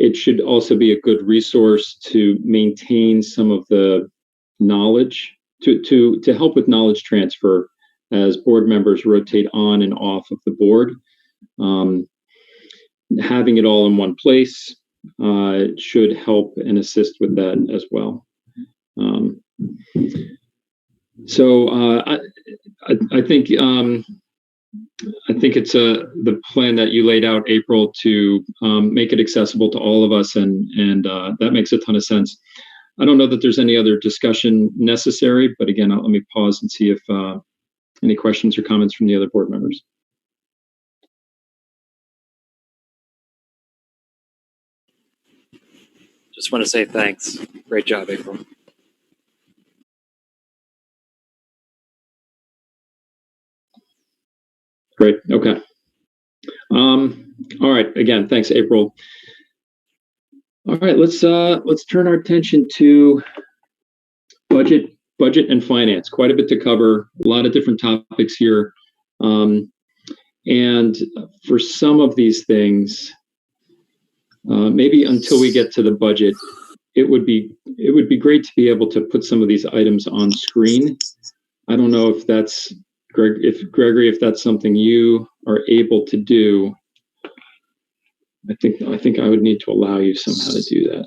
it should also be a good resource to maintain some of the knowledge, to help with knowledge transfer as board members rotate on and off of the board. Having it all in one place should help and assist with that as well. I think it's the plan that you laid out, April, to make it accessible to all of us, and that makes a ton of sense. I don't know that there's any other discussion necessary, but again, let me pause and see if any questions or comments from the other board members. Just want to say thanks. Great job, April. Great. Okay. All right. Again, thanks, April. All right. Let's turn our attention to budget and finance. Quite a bit to cover. A lot of different topics here, and for some of these things, maybe until we get to the budget, it would be great to be able to put some of these items on screen. I don't know if that's Gregory, if that's something you are able to do. I think I would need to allow you somehow to do that.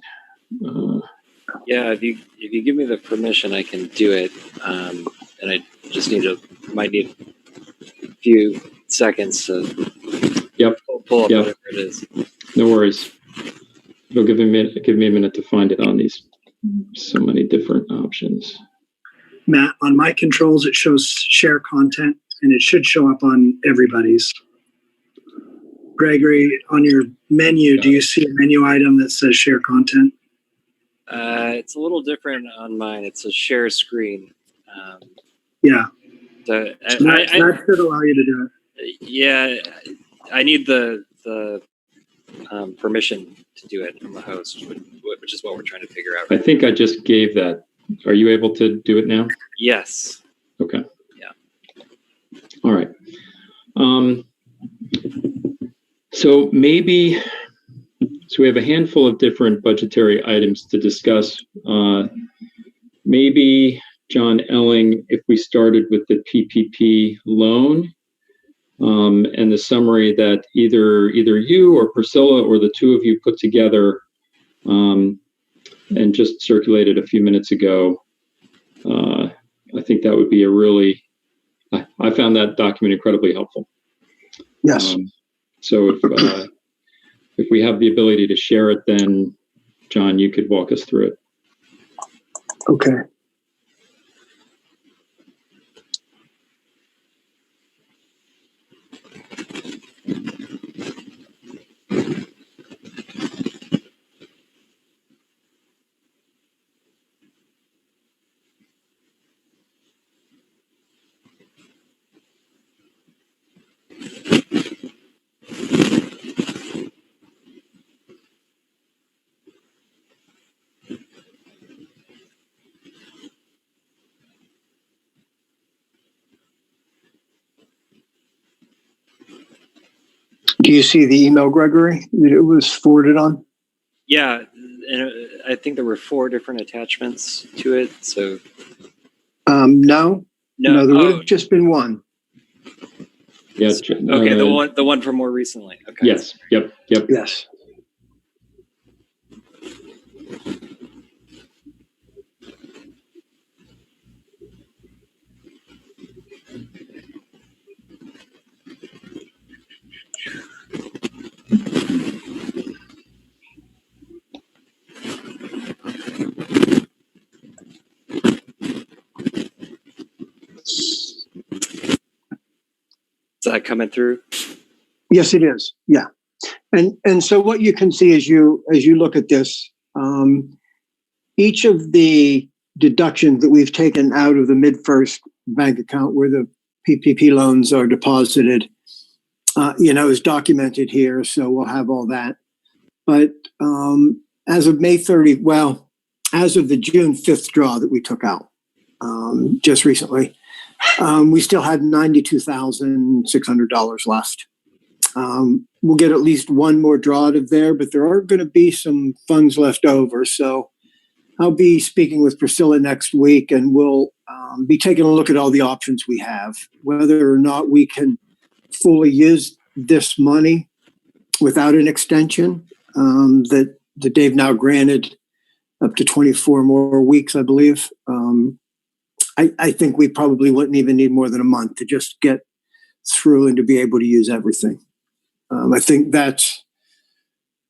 Yeah, if you give me the permission, I can do it. And I just might need a few seconds to pull up whatever it is. No worries. It'll give me a minute to find it on these so many different options. Matt, on my controls, it shows share content, and it should show up on everybody's. Gregory, on your menu, do you see a menu item that says share content? It's a little different on mine. It's a share screen. Yeah. So that should allow you to do it. Yeah, I need the permission to do it from the host, which is what we're trying to figure out. I think I just gave that. Are you able to do it now? Yes. Okay. Yeah. All right. So we have a handful of different budgetary items to discuss. Maybe, John Elling, if we started with the PPP loan and the summary that either you or Priscilla or the two of you put together and just circulated a few minutes ago. I think that would be I found that document incredibly helpful. Yes. So if we have the ability to share it, then John, you could walk us through it. Okay. Do you see the email, Gregory, that it was forwarded on? Yeah, and I think there were 4 different attachments to it. So no, there would have just been one. Yes. Okay, the one from more recently. Okay. Yes. Yep. Yes. Is that coming through? Yes, it is. Yeah. And so what you can see as you look at this, each of the deductions that we've taken out of the MidFirst bank account where the PPP loans are deposited, is documented here. So we'll have all that. But as of May 30, as of the June 5th draw that we took out just recently, we still had $92,600 left. We'll get at least one more draw out of there, but there are going to be some funds left over. So I'll be speaking with Priscilla next week, and we'll be taking a look at all the options we have, whether or not we can fully use this money without an extension that they've now granted up to 24 more weeks, I believe. I think we probably wouldn't even need more than a month to just get through and to be able to use everything. I think that's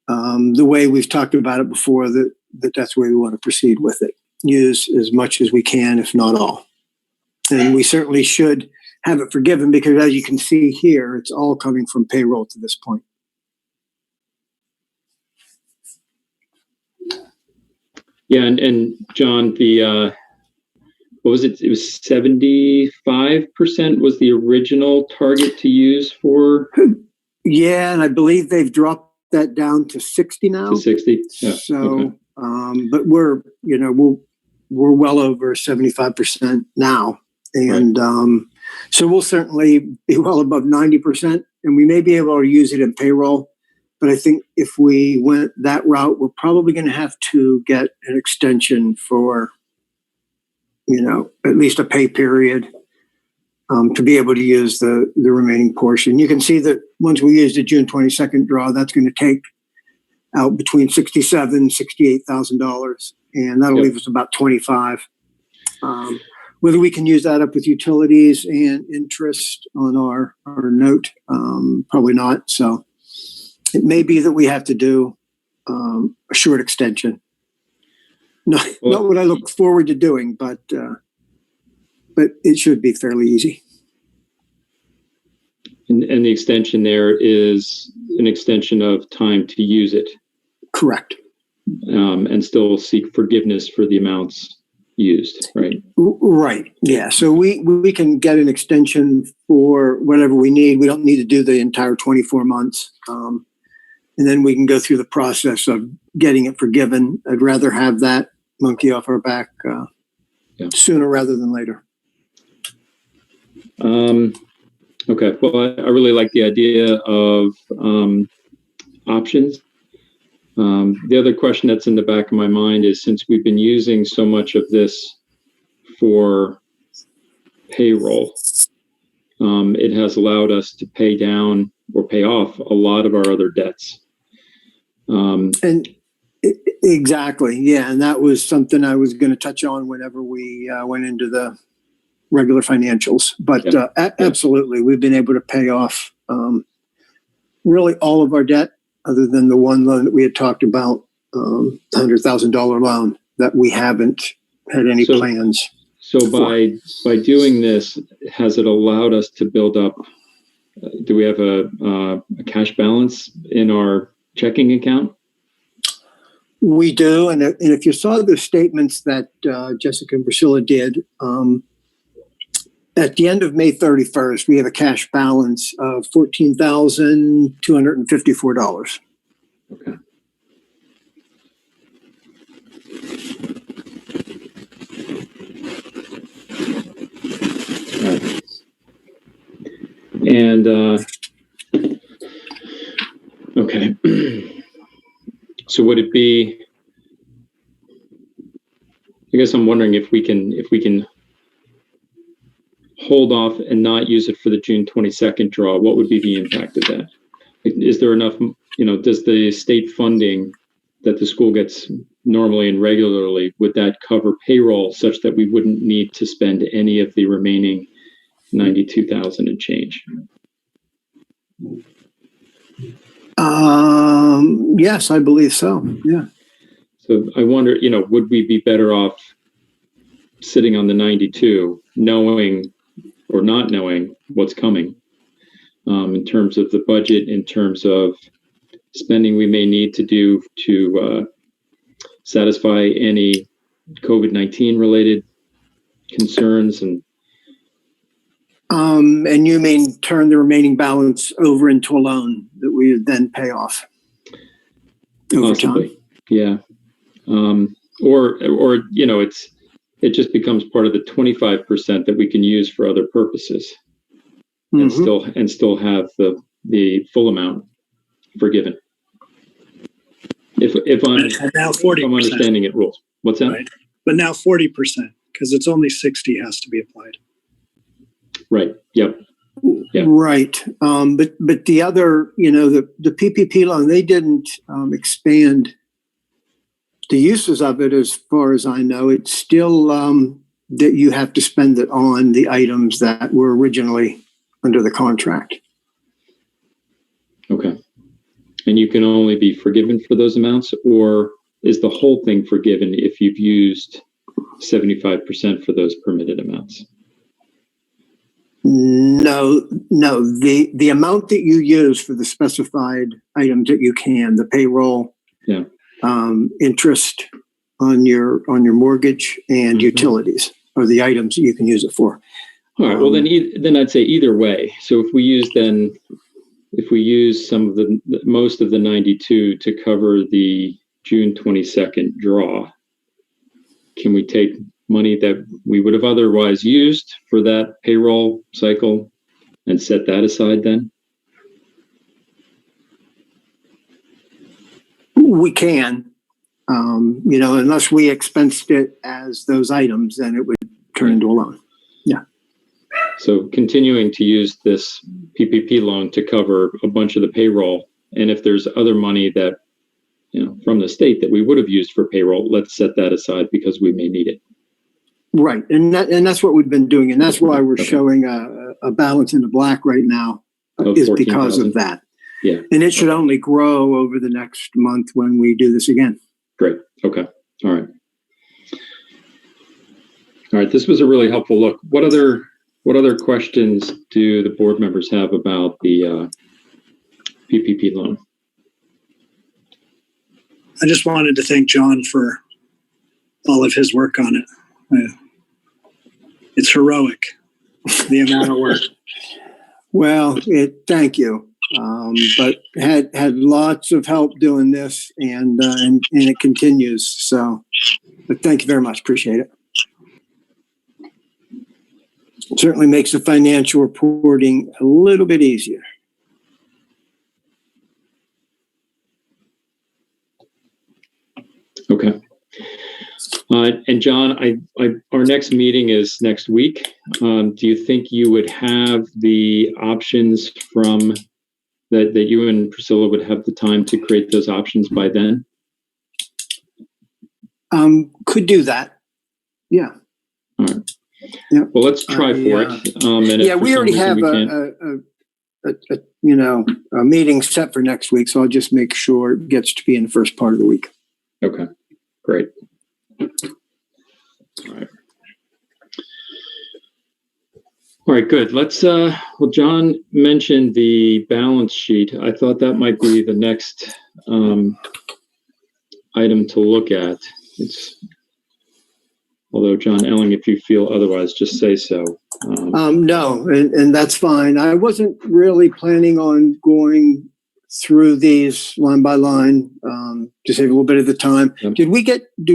the way we've talked about it before, that's the way we want to proceed with it. Use as much as we can, if not all. And we certainly should have it forgiven because, as you can see here, it's all coming from payroll to this point. Yeah, and John, the what was it? It was 75% was the original target to use for. Yeah, and I believe they've dropped that down to 60 now. To 60. Yeah. So, okay. But we're well over 75% now, and right. So we'll certainly be well above 90%, and we may be able to use it in payroll. But I think if we went that route, we're probably going to have to get an extension for, at least a pay period to be able to use the remaining portion. You can see that once we use the June 22nd draw, that's going to take out between $67,000 and $68,000, and that'll leave us about 25. Whether we can use that up with utilities and interest on our note, probably not. So it may be that we have to do a short extension. Not what I look forward to doing, but it should be fairly easy. And the extension there is an extension of time to use it. Correct. And still seek forgiveness for the amounts used, right? Right. Yeah. So we can get an extension for whatever we need. We don't need to do the entire 24 months. And then we can go through the process of getting it forgiven. I'd rather have that monkey off our back sooner rather than later. Okay. Well, I really like the idea of options. The other question that's in the back of my mind is, since we've been using so much of this for payroll, it has allowed us to pay down or pay off a lot of our other debts. Exactly. Yeah. And that was something I was going to touch on whenever we went into the regular financials. But absolutely, we've been able to pay off really all of our debt, other than the one loan that we had talked about, $100,000 loan that we haven't had any plans. So by doing this, has it allowed us to build up? Do we have a cash balance in our checking account? We do, and if you saw the statements that Jessica and Priscilla did, at the end of May 31st, we have a cash balance of $14,254. Okay. All right. And okay. So would it be? I guess I'm wondering if we can hold off and not use it for the June 22nd draw. What would be the impact of that? Is there enough? Does the state funding that the school gets normally and regularly, would that cover payroll such that we wouldn't need to spend any of the remaining 92,000 and change? Yes, I believe so. Yeah. So I wonder, would we be better off sitting on the 92, knowing or not knowing what's coming, in terms of the budget, in terms of spending we may need to do to satisfy any COVID-19 related concerns, and you mean turn the remaining balance over into a loan that we would then pay off over time? Yeah. Or it just becomes part of the 25% that we can use for other purposes, and still have the the full amount forgiven. If I'm, And now if I'm 40%. understanding it rules. What's that? Right. But now 40%, because it's only 60 has to be applied. Right. Yep. Yeah. Right. But the other, the PPP loan, they didn't expand the uses of it as far as I know. It's still that you have to spend it on the items that were originally under the contract. Okay. And you can only be forgiven for those amounts, or is the whole thing forgiven if you've used 75% for those permitted amounts? No. The amount that you use for the specified items that you can, the payroll, Yeah. Interest on your mortgage and Mhm. utilities are the items that you can use it for. All right. Well, then I'd say either way. So if we use some of most of the 92 to cover the June 22nd draw, can we take money that we would have otherwise used for that payroll cycle and set that aside then? We can, unless we expensed it as those items, then it would turn into a loan. Yeah. So continuing to use this PPP loan to cover a bunch of the payroll, and if there's other money that, from the state that we would have used for payroll, let's set that aside because we may need it. Right, and that's what we've been doing, and that's why we're Okay. showing a balance in the black right now, Of is because 14,000? of that. Yeah. And it should only grow over the next month when we do this again. Great. Okay. All right. All right. This was a really helpful look. What other questions do the board members have about the PPP loan? I just wanted to thank John for all of his work on it. It's heroic, the amount of work. Well, thank you. But had lots of help doing this, and it continues. So, but thank you very much. Appreciate it. It certainly makes the financial reporting a little bit easier. Okay. And John, our next meeting is next week. Do you think you would have the options from that you and Priscilla would have the time to create those options by then? Could do that. Yeah. All right. Yeah. Well, let's try for it. And if Yeah, for we some already reason have we can't- a meeting set for next week, so I'll just make sure it gets to be in the first part of the week. Okay, great. All right. All right, good. Let's, well, John mentioned the balance sheet. I thought that might be the next item to look at. Although, John Elling, if you feel otherwise, just say so. No, and that's fine. I wasn't really planning on going through these line by line to save a little bit of the time. Yep. Did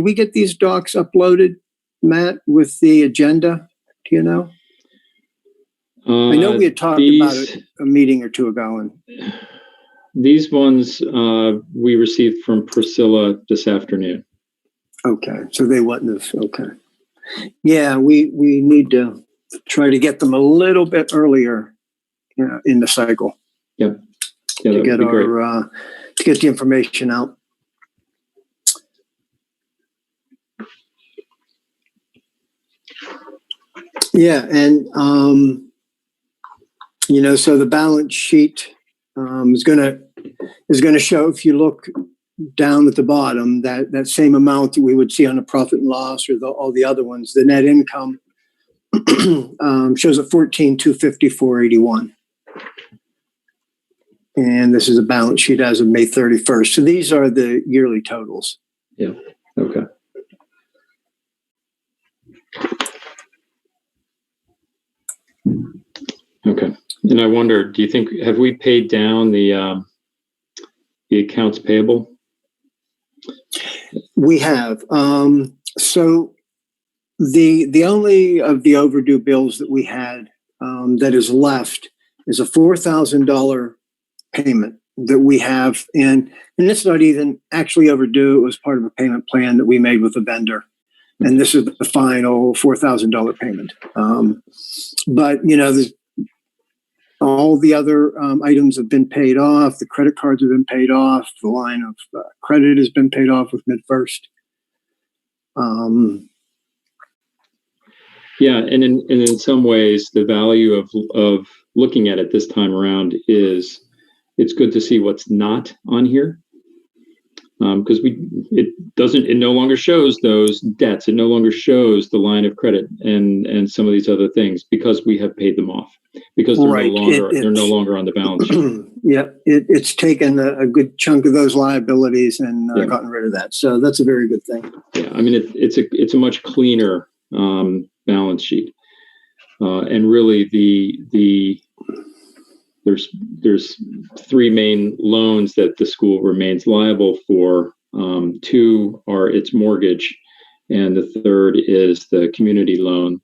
we get these docs uploaded, Matt, with the agenda? Do you know? I know we had talked about it a meeting or two ago, and these ones we received from Priscilla this afternoon. okay, so they wouldn't have. Okay, yeah, we need to try to get them a little bit earlier, in the cycle. Yep. Yeah, To that get would be great. to get the information out. Yeah, and so the balance sheet is going to show, if you look down at the bottom, that same amount that we would see on the profit and loss or all the other ones. The net income shows at 14,254.81. And this is a balance sheet as of May 31st. So these are the yearly totals. Yeah. Okay. Okay. And I wonder, do you think, have we paid down the accounts payable? We have. So the only of the overdue bills that we had that is left is a $4,000 payment that we have, and it's not even actually overdue. It was part of a payment plan that we made with a vendor, and this is the final $4,000 payment. But there's all the other items have been paid off. The credit cards have been paid off. The line of credit has been paid off with MidFirst. Yeah, and in some ways, the value of looking at it this time around is it's good to see what's not on here, because it no longer shows those debts. It no longer shows the line of credit and some of these other things because we have paid them off, because they're no longer on the balance sheet. Yeah, it's taken a good chunk of those liabilities and gotten rid of that. So that's a very good thing. Yeah, I mean it's a much cleaner balance sheet, and really there's three main loans that the school remains liable for. Two are its mortgage, and the third is the community loan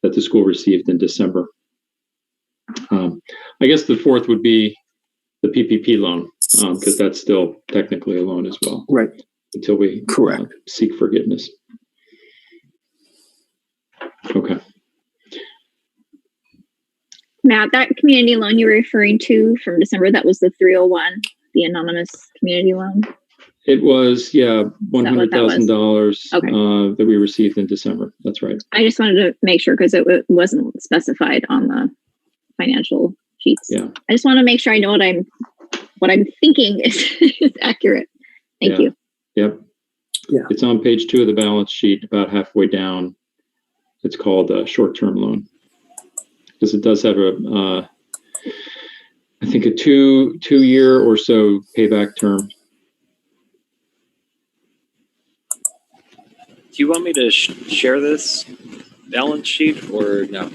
that the school received in December. I guess the fourth would be the PPP loan, because that's still technically a loan as well. Right. Until we seek forgiveness. Okay. Matt, that community loan you were referring to from December, that was the 301, the anonymous community loan? It was, $100,000 that we received in December. That's right. I just wanted to make sure because it wasn't specified on the financial sheets. Yeah. I just want to make sure I know what I'm thinking is accurate. Thank you. Yep. Yeah. It's on page 2 of the balance sheet, about halfway down. It's called a short-term loan because it does have I think a two-year or so payback term. Do you want me to share this balance sheet or no?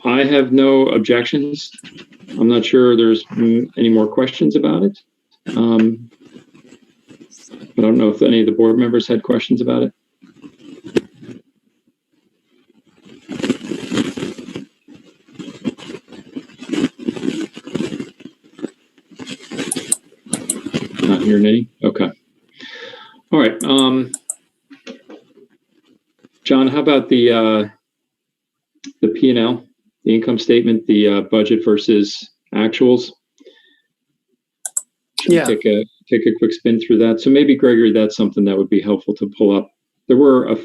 I have no objections. I'm not sure there's any more questions about it. I don't know if any of the board members had questions about it. Not hearing any? Okay. All right. John, how about the P&L, the income statement, the budget versus actuals? Should we take a quick spin through that? So maybe, Gregory, that's something that would be helpful to pull up. There were a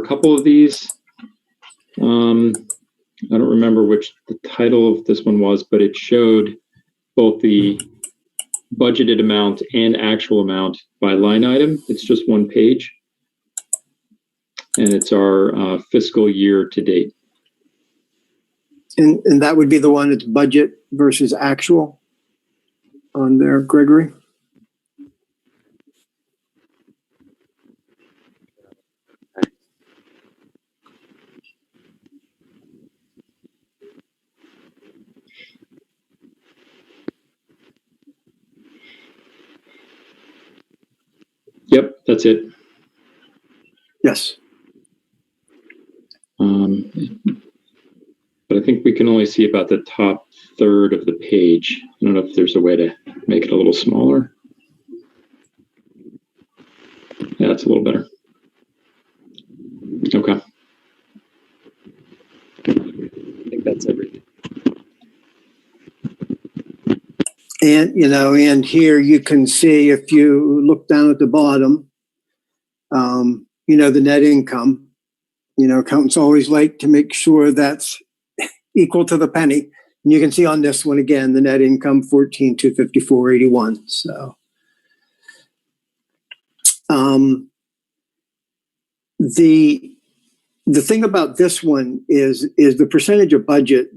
couple of these. I don't remember which the title of this one was, but it showed both the budgeted amount and actual amount by line item. It's just one page. And it's our fiscal year to date. And that would be the one that's budget versus actual on there, Gregory? Yep, that's it. Yes. But I think we can only see about the top third of the page. I don't know if there's a way to make it a little smaller. Yeah, that's a little better. Okay. I think that's everything. And here you can see, if you look down at the bottom, the net income. Accountants always like to make sure that's equal to the penny. And you can see on this one again, the net income 14,254.81. So the thing about this one is the percentage of budget,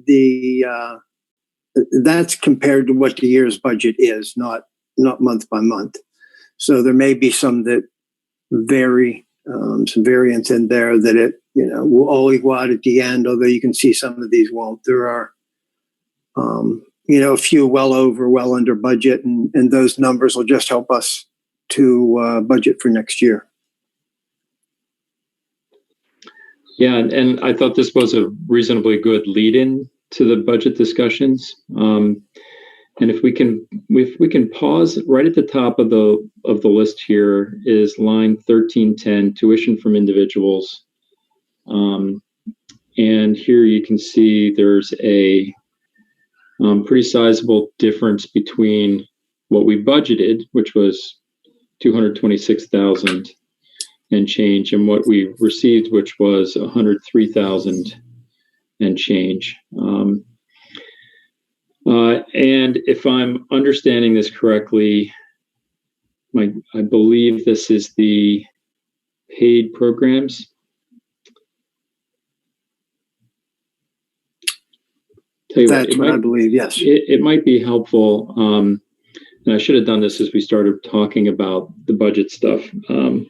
that's compared to what the year's budget is, not month by month. So there may be some that vary, some variance in there that it will all equal out at the end, although you can see some of these won't. There are, a few well over, well under budget, and those numbers will just help us to budget for next year. Yeah, and I thought this was a reasonably good lead-in to the budget discussions. And if we can pause right at the top of the list here is line 1310, tuition from individuals. And here you can see there's a pretty sizable difference between what we budgeted, which was 226,000 and change, and what we received, which was 103,000 and change. And if I'm understanding this correctly, I believe this is the paid programs. Tell you That's what I believe, yes. It might be helpful, and I should have done this as we started talking about the budget stuff,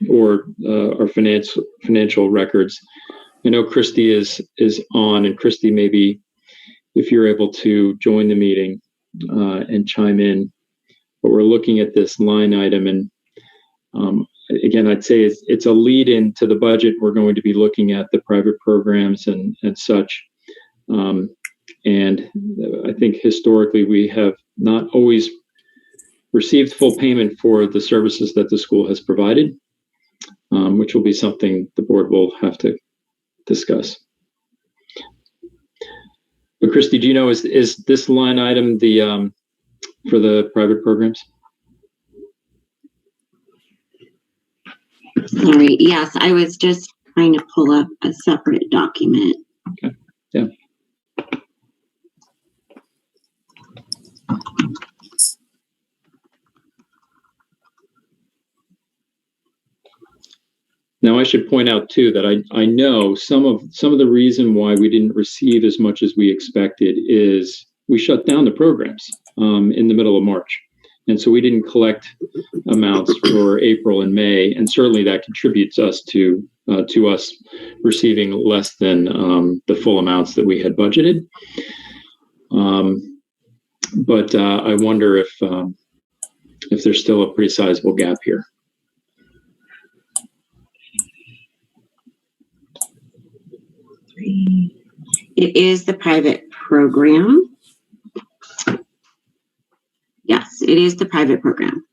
or our financial records. I know Christy is on, and Christy, maybe if you're able to join the meeting and chime in. But we're looking at this line item, and again, I'd say it's a lead in to the budget. We're going to be looking at the private programs and such. And I think historically we have not always received full payment for the services that the school has provided, which will be something the board will have to discuss. But Christy, do you know, is this line item the for the private programs? Sorry, yes, I was just trying to pull up a separate document. Okay, yeah. Now, I should point out too that I know some of the reason why we didn't receive as much as we expected is we shut down the programs in the middle of March, and so we didn't collect amounts for April and May, and certainly that contributes us to us receiving less than the full amounts that we had budgeted. But I wonder if there's still a pretty sizable gap here. It is the private program. Yes, it is the private program.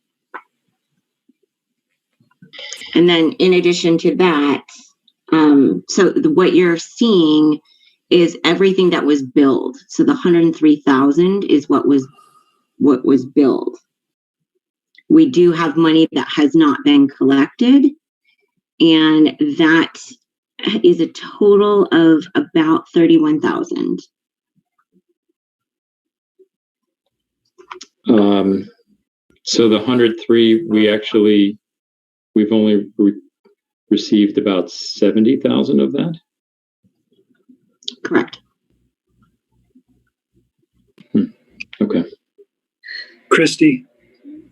And then in addition to that, so what you're seeing is everything that was billed. So the 103,000 is what was billed. We do have money that has not been collected, and that is a total of about 31,000. So the 103, we've only received about 70,000 of that. Correct. Okay. Christy,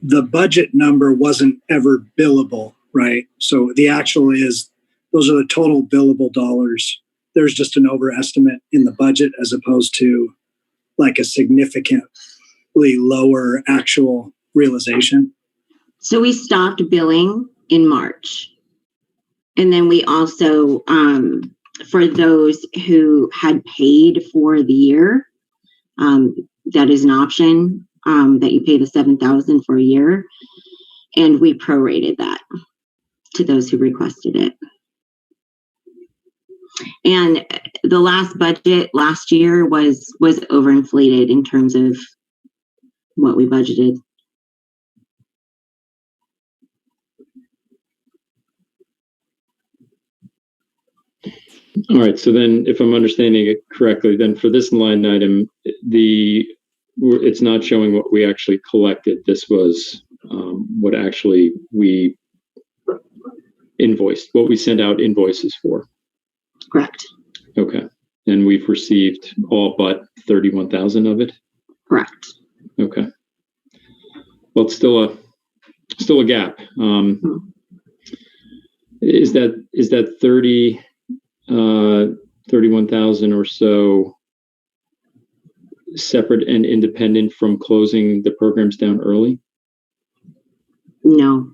the budget number wasn't ever billable, right? So the actual is, those are the total billable dollars. There's just an overestimate in the budget as opposed to like a significantly lower actual realization. So we stopped billing in March. And then we also, for those who had paid for the year, that is an option, that you pay the $7,000 for a year. And we prorated that to those who requested it. And the last budget last year was overinflated in terms of what we budgeted. All right. So then, if I'm understanding it correctly, then for this line item, it's not showing what we actually collected. This was what actually we invoiced, what we sent out invoices for. Correct. Okay. And we've received all but 31,000 of it? Correct. Okay. Well, it's still a gap. Is that 31,000 or so separate and independent from closing the programs down early? No.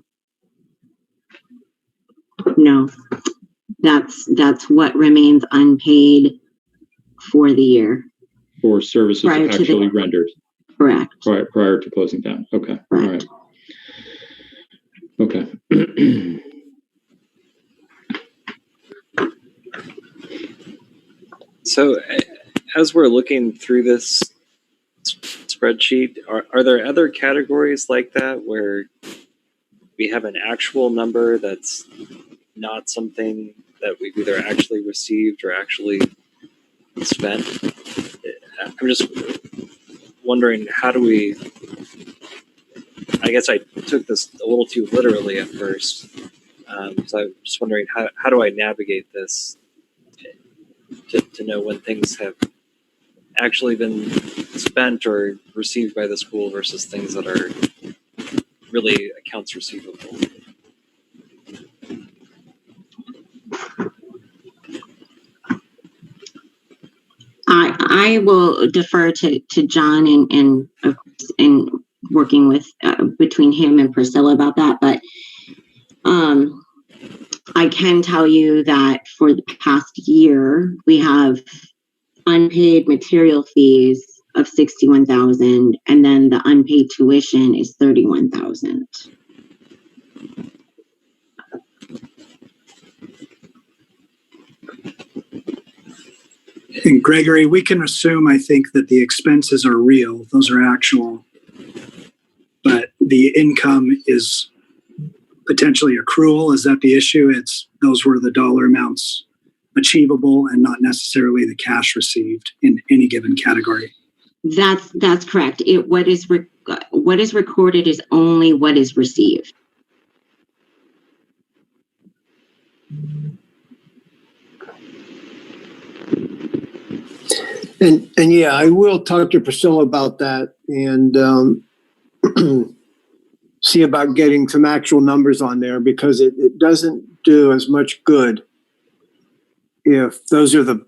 That's what remains unpaid for the year. for services Prior to actually rendered Correct. prior to closing down. Okay. All right. Okay. So as we're looking through this spreadsheet, are there other categories like that where we have an actual number that's not something that we've either actually received or actually spent? I'm just wondering, how do we, I guess I took this a little too literally at first. So I'm just wondering, how do I navigate this to know when things have actually been spent or received by the school versus things that are really accounts receivable? I will defer to John and working with between him and Priscilla about that, but I can tell you that for the past year we have unpaid material fees of 61,000, and then the unpaid tuition is 31,000. And Gregory, we can assume, I think, that the expenses are real. Those are actual. But the income is potentially accrual. Is that the issue? Those were the dollar amounts achievable and not necessarily the cash received in any given category. That's correct. What is recorded is only what is received. And yeah, I will talk to Priscilla about that and see about getting some actual numbers on there, because it doesn't do as much good if those are the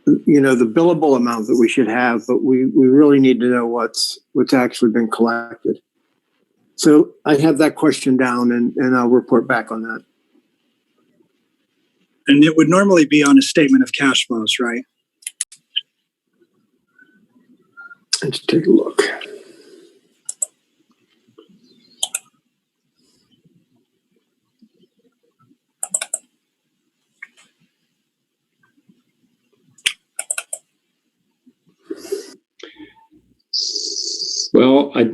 billable amount that we should have, but we really need to know what's actually been collected. So I have that question down and I'll report back on that. And it would normally be on a statement of cash flows, right? Let's take a look. Well, I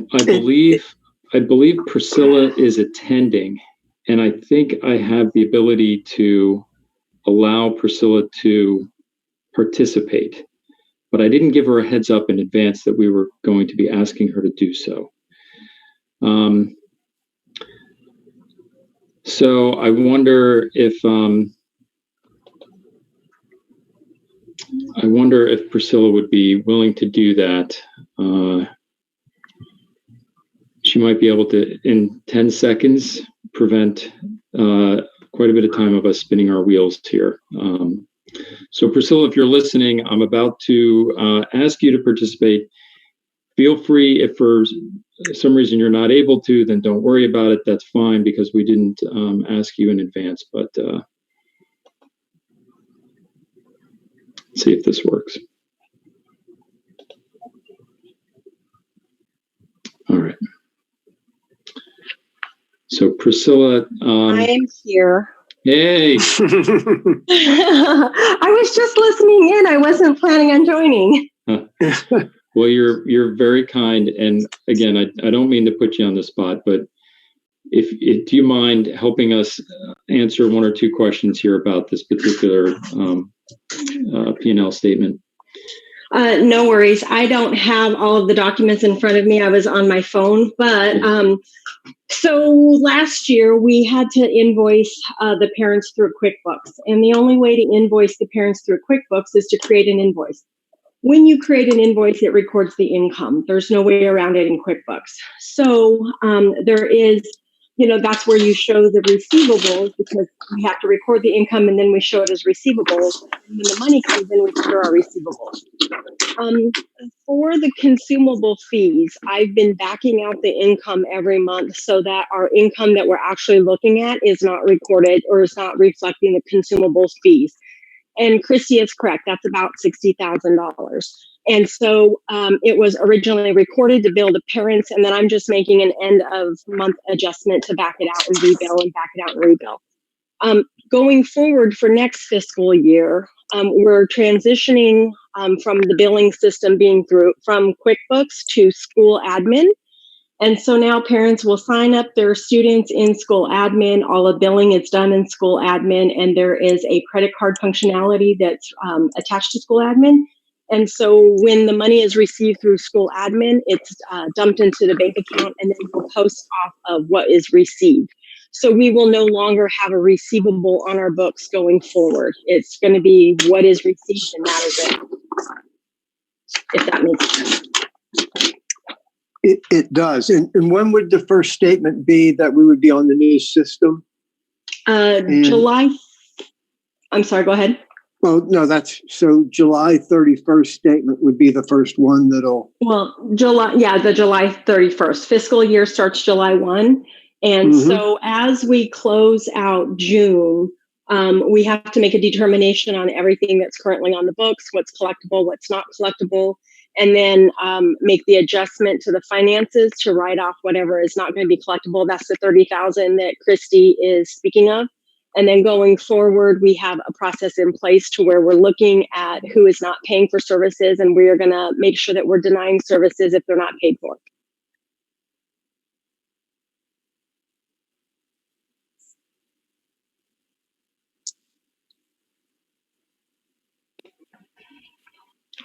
believe Priscilla is attending, and I think I have the ability to allow Priscilla to participate, but I didn't give her a heads up in advance that we were going to be asking her to do so. So I wonder if Priscilla would be willing to do that. She might be able to, in 10 seconds, prevent quite a bit of time of us spinning our wheels here. So Priscilla, if you're listening, I'm about to ask you to participate. Feel free, if for some reason you're not able to, then don't worry about it. That's fine, because we didn't ask you in advance, but let's see if this works. All right. So Priscilla, I am here. Hey. I was just listening in. I wasn't planning on joining. Well, you're very kind, and again, I don't mean to put you on the spot, but if do you mind helping us answer one or two questions here about this particular P&L statement? No worries. I don't have all of the documents in front of me. I was on my phone, but so last year we had to invoice the parents through QuickBooks, and the only way to invoice the parents through QuickBooks is to create an invoice. When you create an invoice, it records the income. There's no way around it in QuickBooks. So there is, that's where you show the receivables, because we have to record the income and then we show it as receivables. And when the money comes in, we clear our receivables. For the consumable fees, I've been backing out the income every month so that our income that we're actually looking at is not recorded or is not reflecting the consumables fees. And Christy is correct. That's about $60,000. And so it was originally recorded to bill the parents, and then I'm just making an end of month adjustment to back it out and rebill and back it out and rebill. Going forward for next fiscal year, we're transitioning from the billing system being from QuickBooks to school admin. And so now parents will sign up their students in school admin. All the billing is done in school admin, and there is a credit card functionality that's attached to school admin. And so when the money is received through school admin, it's dumped into the bank account and then we'll post off of what is received. So we will no longer have a receivable on our books going forward. It's going to be what is received, and that is it. If that makes sense. It does. And when would the first statement be that we would be on the new system? July. I'm sorry, go ahead. Well, no, so July 31st statement would be the first one that'll. Well, the July 31st. Fiscal year starts July 1. And so as we close out June, we have to make a determination on everything that's currently on the books, what's collectible, what's not collectible, and then make the adjustment to the finances to write off whatever is not going to be collectible. That's the $30,000 that Christy is speaking of. And then going forward, we have a process in place to where we're looking at who is not paying for services, and we are going to make sure that we're denying services if they're not paid for.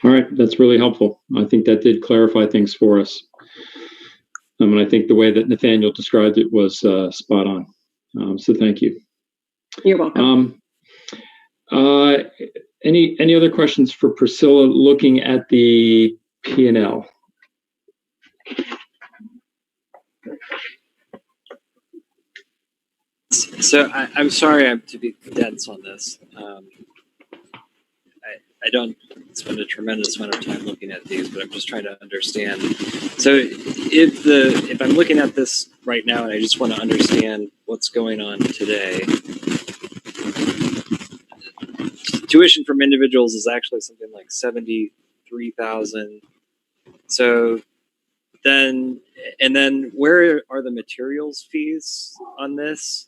All right, that's really helpful. I think that did clarify things for us. And I think the way that Nathaniel described it was spot on. So thank you. You're welcome. Any other questions for Priscilla looking at the P&L? So I'm sorry to be dense on this. I don't spend a tremendous amount of time looking at these, but I'm just trying to understand. So if I'm looking at this right now and I just want to understand what's going on today, tuition from individuals is actually something like 73,000. So then where are the materials fees on this?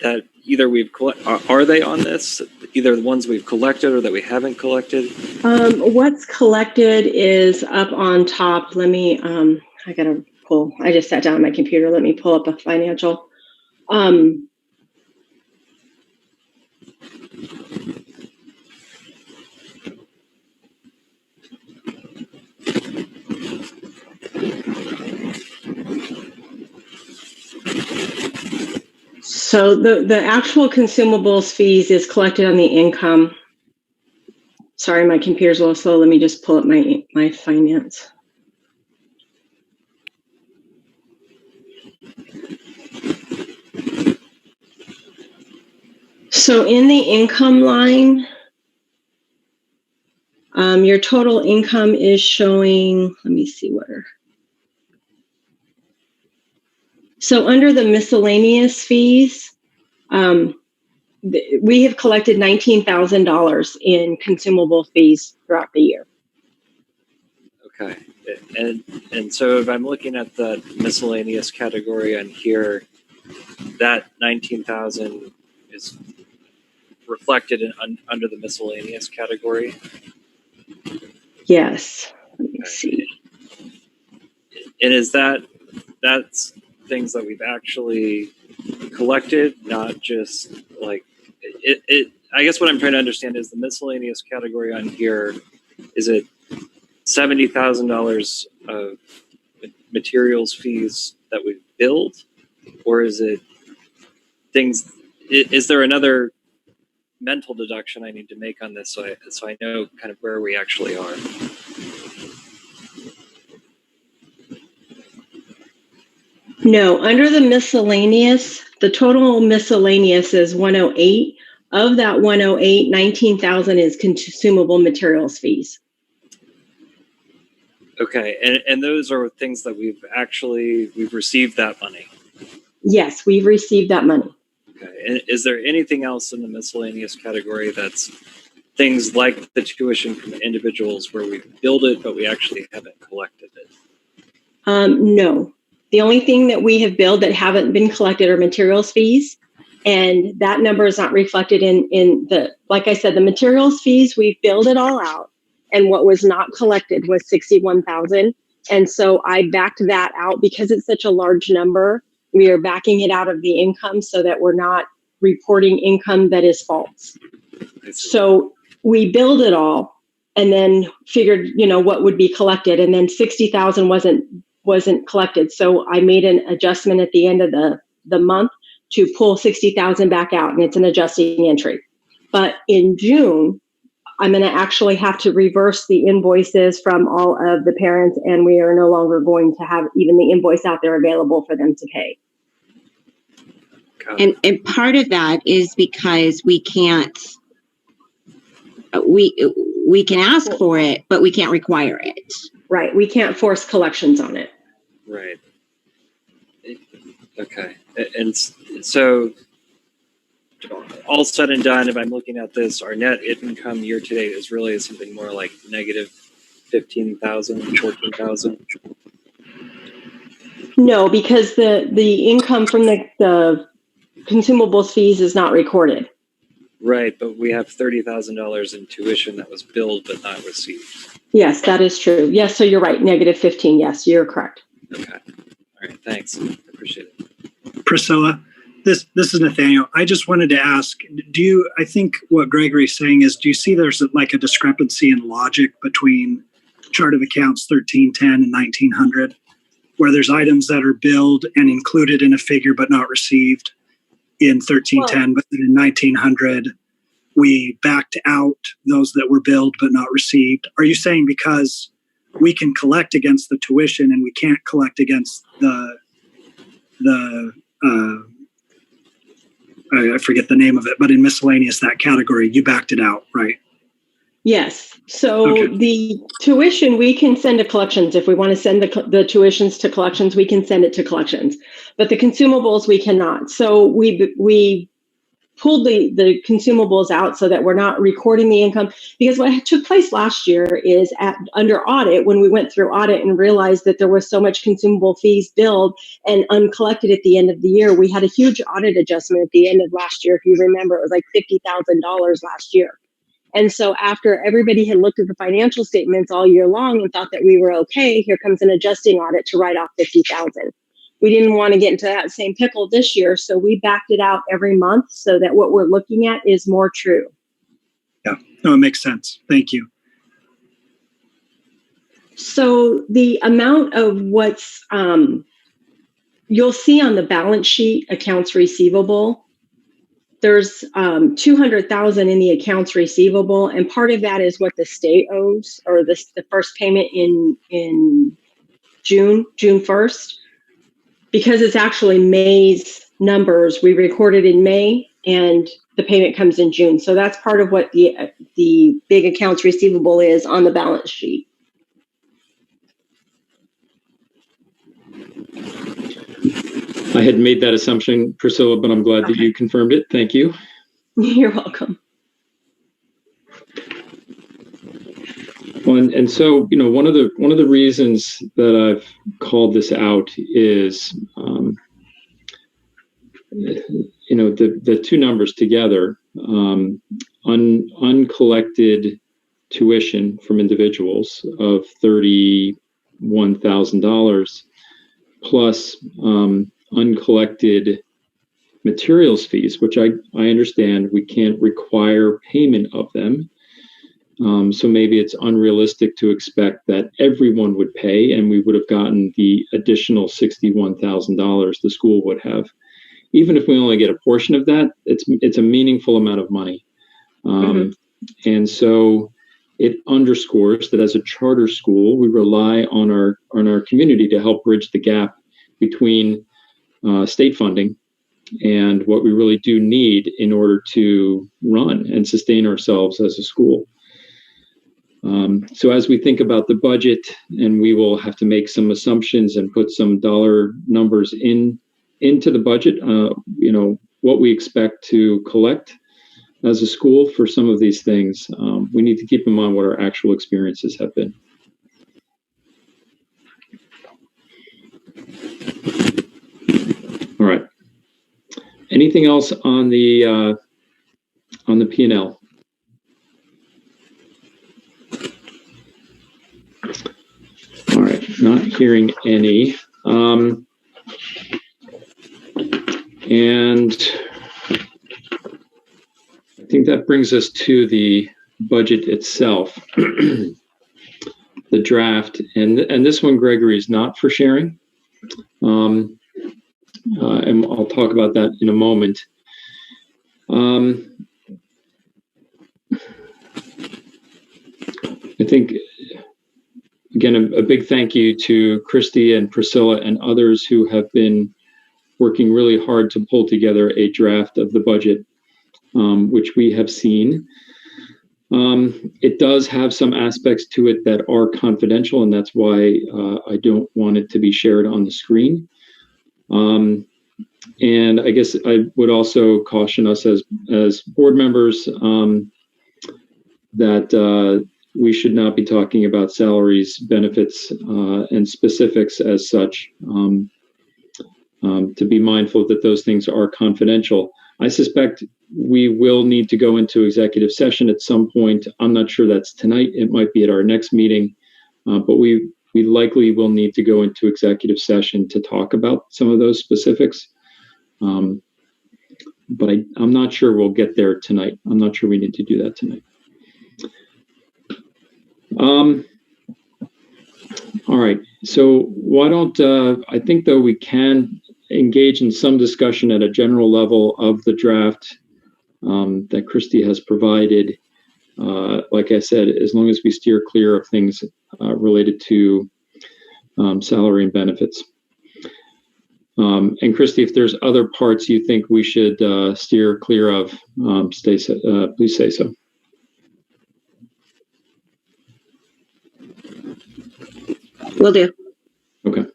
That either are they on this? Either the ones we've collected or that we haven't collected? What's collected is up on top. Let me, I just sat down on my computer. Let me pull up a financial. So the actual consumables fees is collected on the income. Sorry, my computer's a little slow. Let me just pull up my finance. So in the income line, your total income is showing, let me see where. So under the miscellaneous fees, we have collected $19,000 in consumable fees throughout the year. Okay, and so if I'm looking at the miscellaneous category on here, that 19,000 is reflected under the miscellaneous category. Yes. Let me see. And is that's things that we've actually collected, not just like it. I guess what I'm trying to understand is the miscellaneous category on here. Is it $70,000 of materials fees that we've billed, or is it things? Is there another mental deduction I need to make on this so I know kind of where we actually are? No, under the miscellaneous, the total miscellaneous is 108. Of that 108, 19,000 is consumable materials fees. Okay, and those are things that we've received that money. Yes, we've received that money. Okay. And is there anything else in the miscellaneous category that's things like the tuition from individuals where we billed it, but we actually haven't collected it? No. The only thing that we have billed that haven't been collected are materials fees. And that number is not reflected in the, like I said, the materials fees, we've billed it all out. And what was not collected was 61,000. And so I backed that out because it's such a large number. We are backing it out of the income so that we're not reporting income that is false. So we billed it all and then figured, what would be collected. And then 60,000 wasn't collected. So I made an adjustment at the end of the month to pull 60,000 back out, and it's an adjusting entry. But in June, I'm going to actually have to reverse the invoices from all of the parents, and we are no longer going to have even the invoice out there available for them to pay. And part of that is because we can't, we can ask for it, but we can't require it. Right. We can't force collections on it. Right. Okay. And so all said and done, if I'm looking at this, our net income year to date is really something more like negative 15,000, 14,000. No, because the income from the consumables fees is not recorded. Right, but we have $30,000 in tuition that was billed but not received. Yes, that is true. Yes, so you're right. Negative 15. Yes, you're correct. Okay. All right. Thanks. I appreciate it. Priscilla, this is Nathaniel. I just wanted to ask, I think what Gregory's saying is, do you see there's like a discrepancy in logic between chart of accounts 1310 and 1900, where there's items that are billed and included in a figure but not received in 1310, but then in 1900, we backed out those that were billed but not received? Are you saying because we can collect against the tuition and we can't collect against I forget the name of it, but in miscellaneous, that category, you backed it out, right? Yes. So The tuition, we can send to collections. If we want to send the tuitions to collections, we can send it to collections. But the consumables, we cannot. So we pulled the consumables out so that we're not recording the income. Because what took place last year is under audit, when we went through audit and realized that there was so much consumable fees billed and uncollected at the end of the year, we had a huge audit adjustment at the end of last year. If you remember, it was like $50,000 last year. And so after everybody had looked at the financial statements all year long and thought that we were okay, here comes an adjusting audit to write off 50,000. We didn't want to get into that same pickle this year, so we backed it out every month so that what we're looking at is more true. Yeah, no, it makes sense. Thank you. So the amount of what's you'll see on the balance sheet, accounts receivable, there's 200,000 in the accounts receivable, and part of that is what the state owes, or the first payment in June 1st. Because it's actually May's numbers, we recorded in May and the payment comes in June. So that's part of what the big accounts receivable is on the balance sheet. I had made that assumption, Priscilla, but I'm glad that you confirmed it. Thank you. You're welcome. Well, and so, one of the reasons that I've called this out is, the two numbers together, uncollected tuition from individuals of $31,000 plus uncollected materials fees, which I understand we can't require payment of them. So maybe it's unrealistic to expect that everyone would pay and we would have gotten the additional $61,000 the school would have. Even if we only get a portion of that, it's a meaningful amount of money. And so it underscores that as a charter school, we rely on our community to help bridge the gap between state funding and what we really do need in order to run and sustain ourselves as a school. So as we think about the budget, and we will have to make some assumptions and put some dollar numbers into the budget, what we expect to collect as a school for some of these things, we need to keep in mind what our actual experiences have been. All right. Anything else on the P&L? All right, not hearing any. And I think that brings us to the budget itself, the draft. And this one, Gregory, is not for sharing. And I'll talk about that in a moment. I think, again, a big thank you to Christy and Priscilla and others who have been working really hard to pull together a draft of the budget, which we have seen. It does have some aspects to it that are confidential, and that's why I don't want it to be shared on the screen. And I guess I would also caution us as board members that we should not be talking about salaries, benefits, and specifics as such, to be mindful that those things are confidential. I suspect we will need to go into executive session at some point. I'm not sure that's tonight. It might be at our next meeting, but we likely will need to go into executive session to talk about some of those specifics. But I'm not sure we'll get there tonight. I'm not sure we need to do that tonight. All right, so why don't, I think though we can engage in some discussion at a general level of the draft that Christy has provided. Like I said, as long as we steer clear of things related to salary and benefits. And Christy, if there's other parts you think we should steer clear of, please say so. Will do. Okay.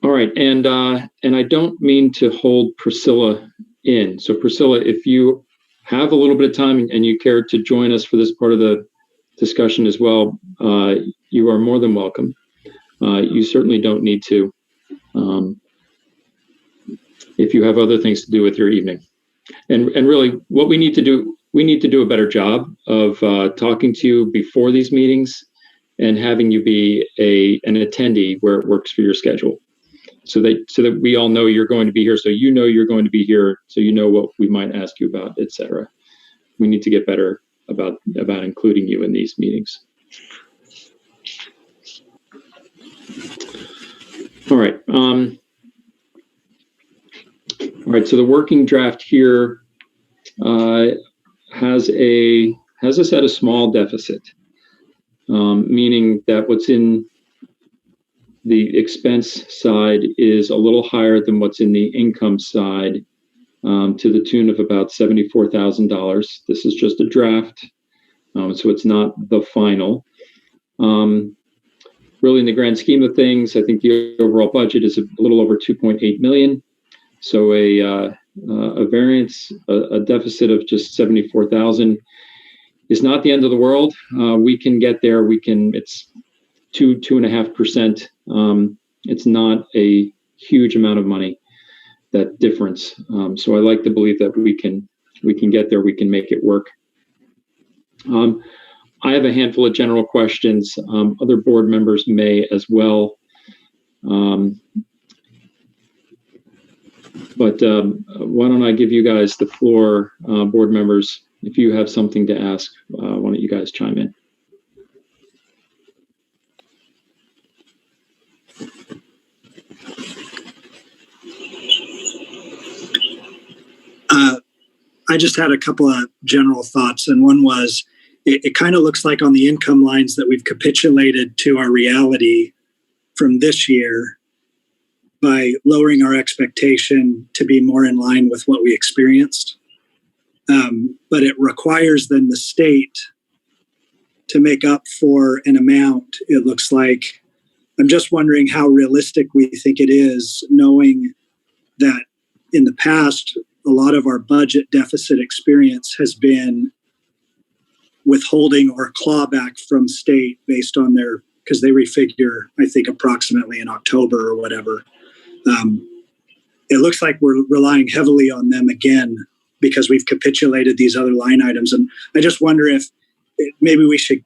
All right, and I don't mean to hold Priscilla in. So Priscilla, if you have a little bit of time and you care to join us for this part of the discussion as well, you are more than welcome. You certainly don't need to, if you have other things to do with your evening. And really, what we need to do a better job of talking to you before these meetings and having you be an attendee where it works for your schedule, so that we all know you're going to be here, so you know you're going to be here, so you know what we might ask you about, etc. We need to get better about including you in these meetings. All right. All right. So the working draft here has a set of small deficit, meaning that what's in the expense side is a little higher than what's in the income side, to the tune of about $74,000. This is just a draft, so it's not the final. Really, in the grand scheme of things, I think the overall budget is a little over 2.8 million. So a variance, a deficit of just 74,000 is not the end of the world. We can get there. It's 2.5%. It's not a huge amount of money, that difference. So I like to believe that we can get there. We can make it work. I have a handful of general questions. Other board members may as well. But why don't I give you guys the floor, board members? If you have something to ask, why don't you guys chime in? I just had a couple of general thoughts, and one was, it kind of looks like on the income lines that we've capitulated to our reality from this year by lowering our expectation to be more in line with what we experienced. But it requires then the state to make up for an amount, it looks like. I'm just wondering how realistic we think it is, knowing that in the past, a lot of our budget deficit experience has been withholding or clawback from state based on their, because they refigure, I think, approximately in October or whatever. It looks like we're relying heavily on them again because we've capitulated these other line items. And I just wonder if maybe we should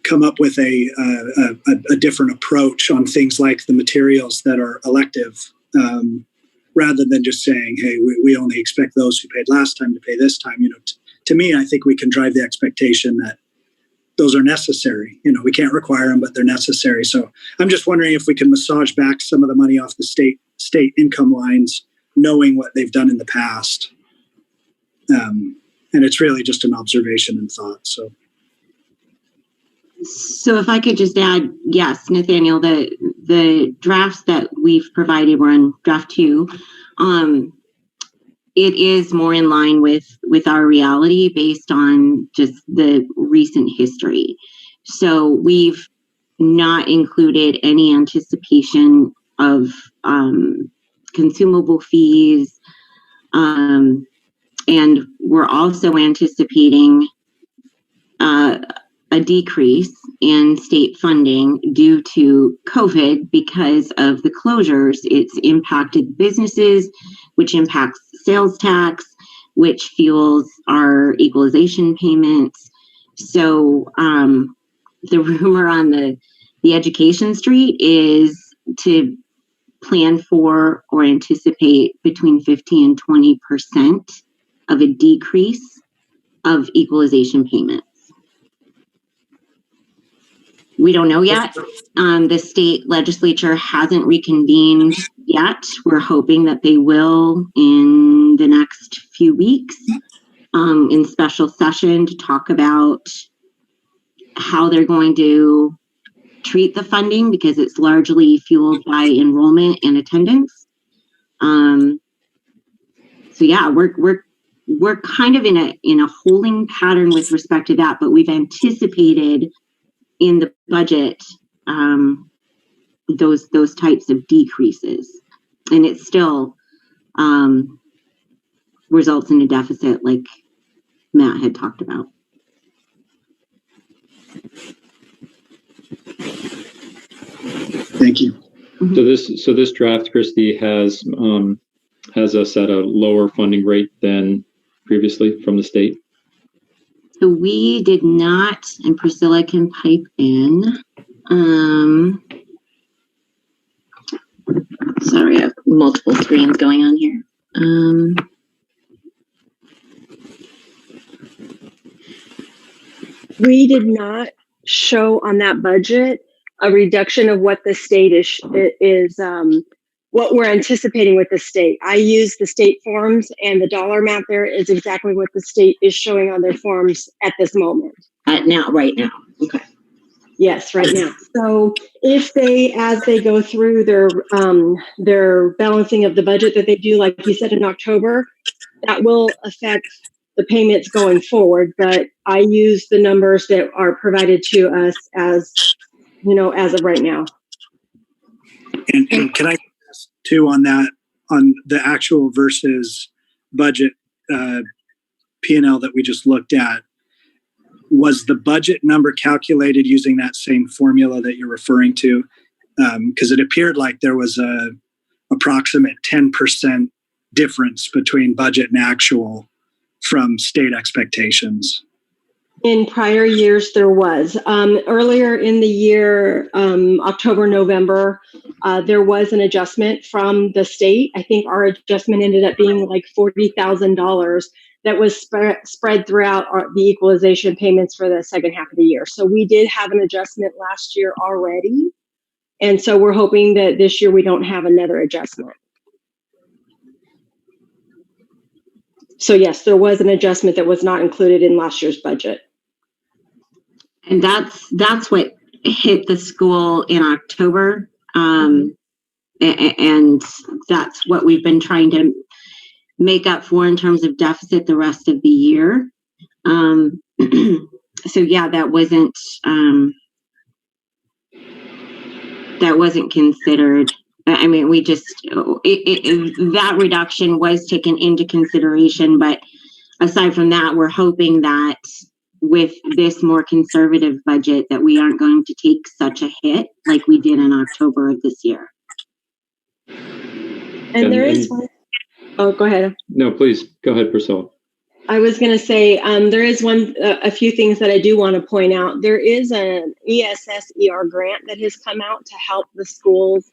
come up with a different approach on things like the materials that are elective, rather than just saying, hey, we only expect those who paid last time to pay this time. You know, to me, I think we can drive the expectation that those are necessary. You know, we can't require them, but they're necessary. So I'm just wondering if we can massage back some of the money off the state income lines, knowing what they've done in the past. And it's really just an observation and thought. So if I could just add, yes, Nathaniel, the drafts that we've provided, we're on draft 2. It is more in line with our reality based on just the recent history. So we've not included any anticipation of consumable fees. And we're also anticipating a decrease in state funding due to COVID because of the closures. It's impacted businesses, which impacts sales tax, which fuels our equalization payments. So the rumor on the education street is to plan for or anticipate between 50 and 20% of a decrease of equalization payments. We don't know yet. The state legislature hasn't reconvened yet. We're hoping that they will in the next few weeks in special session to talk about how they're going to treat the funding because it's largely fueled by enrollment and attendance. So yeah, we're kind of in a holding pattern with respect to that, but we've anticipated in the budget those types of decreases, and it still results in a deficit like Matt had talked about. Thank you. So this draft, Christy, has us at a lower funding rate than previously from the state. So we did not, and Priscilla can pipe in. Sorry, I have multiple screens going on here. We did not show on that budget a reduction of what the state is what we're anticipating with the state. I use the state forms, and the dollar amount there is exactly what the state is showing on their forms at this moment. Right now. Okay. Yes, right now. So if as they go through their balancing of the budget that they do, like you said, in October, that will affect the payments going forward. But I use the numbers that are provided to us as of right now. And can I ask too on that, on the actual versus budget P&L that we just looked at? Was the budget number calculated using that same formula that you're referring to? Because it appeared like there was a approximate 10% difference between budget and actual from state expectations. In prior years, there was. Earlier in the year, October, November, there was an adjustment from the state. I think our adjustment ended up being like $40,000 that was spread throughout the equalization payments for the second half of the year. So we did have an adjustment last year already. And so we're hoping that this year we don't have another adjustment. So yes, there was an adjustment that was not included in last year's budget. And that's what hit the school in October. And that's what we've been trying to make up for in terms of deficit the rest of the year. So yeah, that wasn't considered I mean, we just, that reduction was taken into consideration, but aside from that, we're hoping that with this more conservative budget that we aren't going to take such a hit like we did in October of this year. And there is one. Oh, go ahead. No, please go ahead, Priscilla. I was going to say, there is a few things that I do want to point out. There is an ESSER grant that has come out to help the schools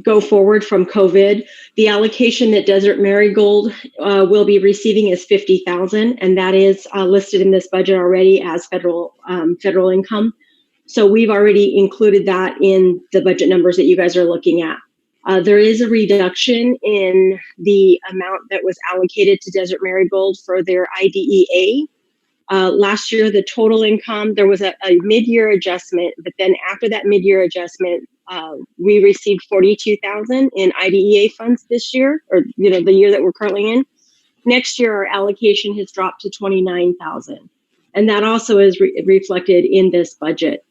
go forward from COVID. The allocation that Desert Marigold will be receiving is $50,000, and that is listed in this budget already as federal income. So we've already included that in the budget numbers that you guys are looking at. There is a reduction in the amount that was allocated to Desert Marigold for their IDEA. Last year, the total income, there was a mid-year adjustment, but then after that mid-year adjustment, we received $42,000 in IDEA funds this year, or the year that we're currently in. Next year, our allocation has dropped to $29,000, and that also is reflected in this budget.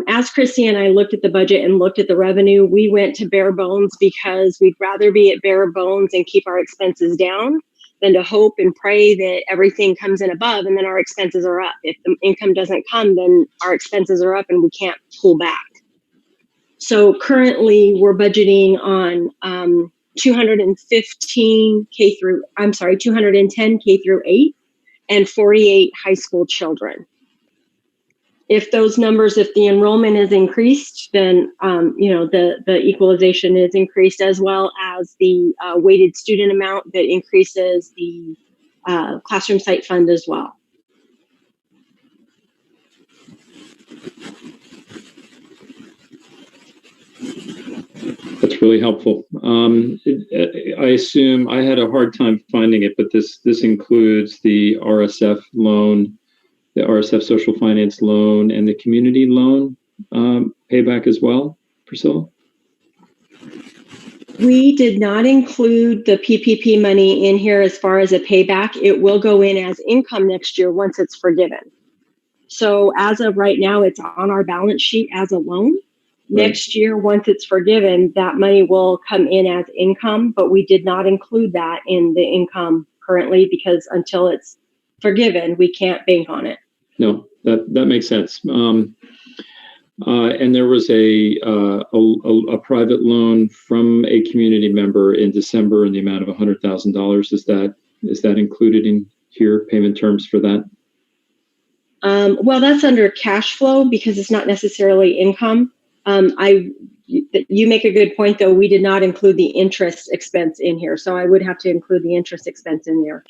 As Christy and I looked at the budget and looked at the revenue, we went to bare bones because we'd rather be at bare bones and keep our expenses down than to hope and pray that everything comes in above and then our expenses are up. If the income doesn't come, then our expenses are up and we can't pull back. So currently we're budgeting on 210 K through 8 and 48 high school children. If those numbers, if the enrollment is increased, then the equalization is increased, as well as the weighted student amount that increases the classroom site fund as well. That's really helpful. I assume I had a hard time finding it, but this includes the RSF loan, the RSF social finance loan, and the community loan payback as well, Priscilla? We did not include the PPP money in here as far as a payback. It will go in as income next year once it's forgiven. So as of right now, it's on our balance sheet as a loan. Right. Next year, once it's forgiven, that money will come in as income, but we did not include that in the income currently because until it's forgiven, we can't bank on it. No, that makes sense. And there was a private loan from a community member in December in the amount of $100,000. Is that included in here, payment terms for that? Well, that's under cash flow because it's not necessarily income. You make a good point, though. We did not include the interest expense in here, so I would have to include the interest expense in there.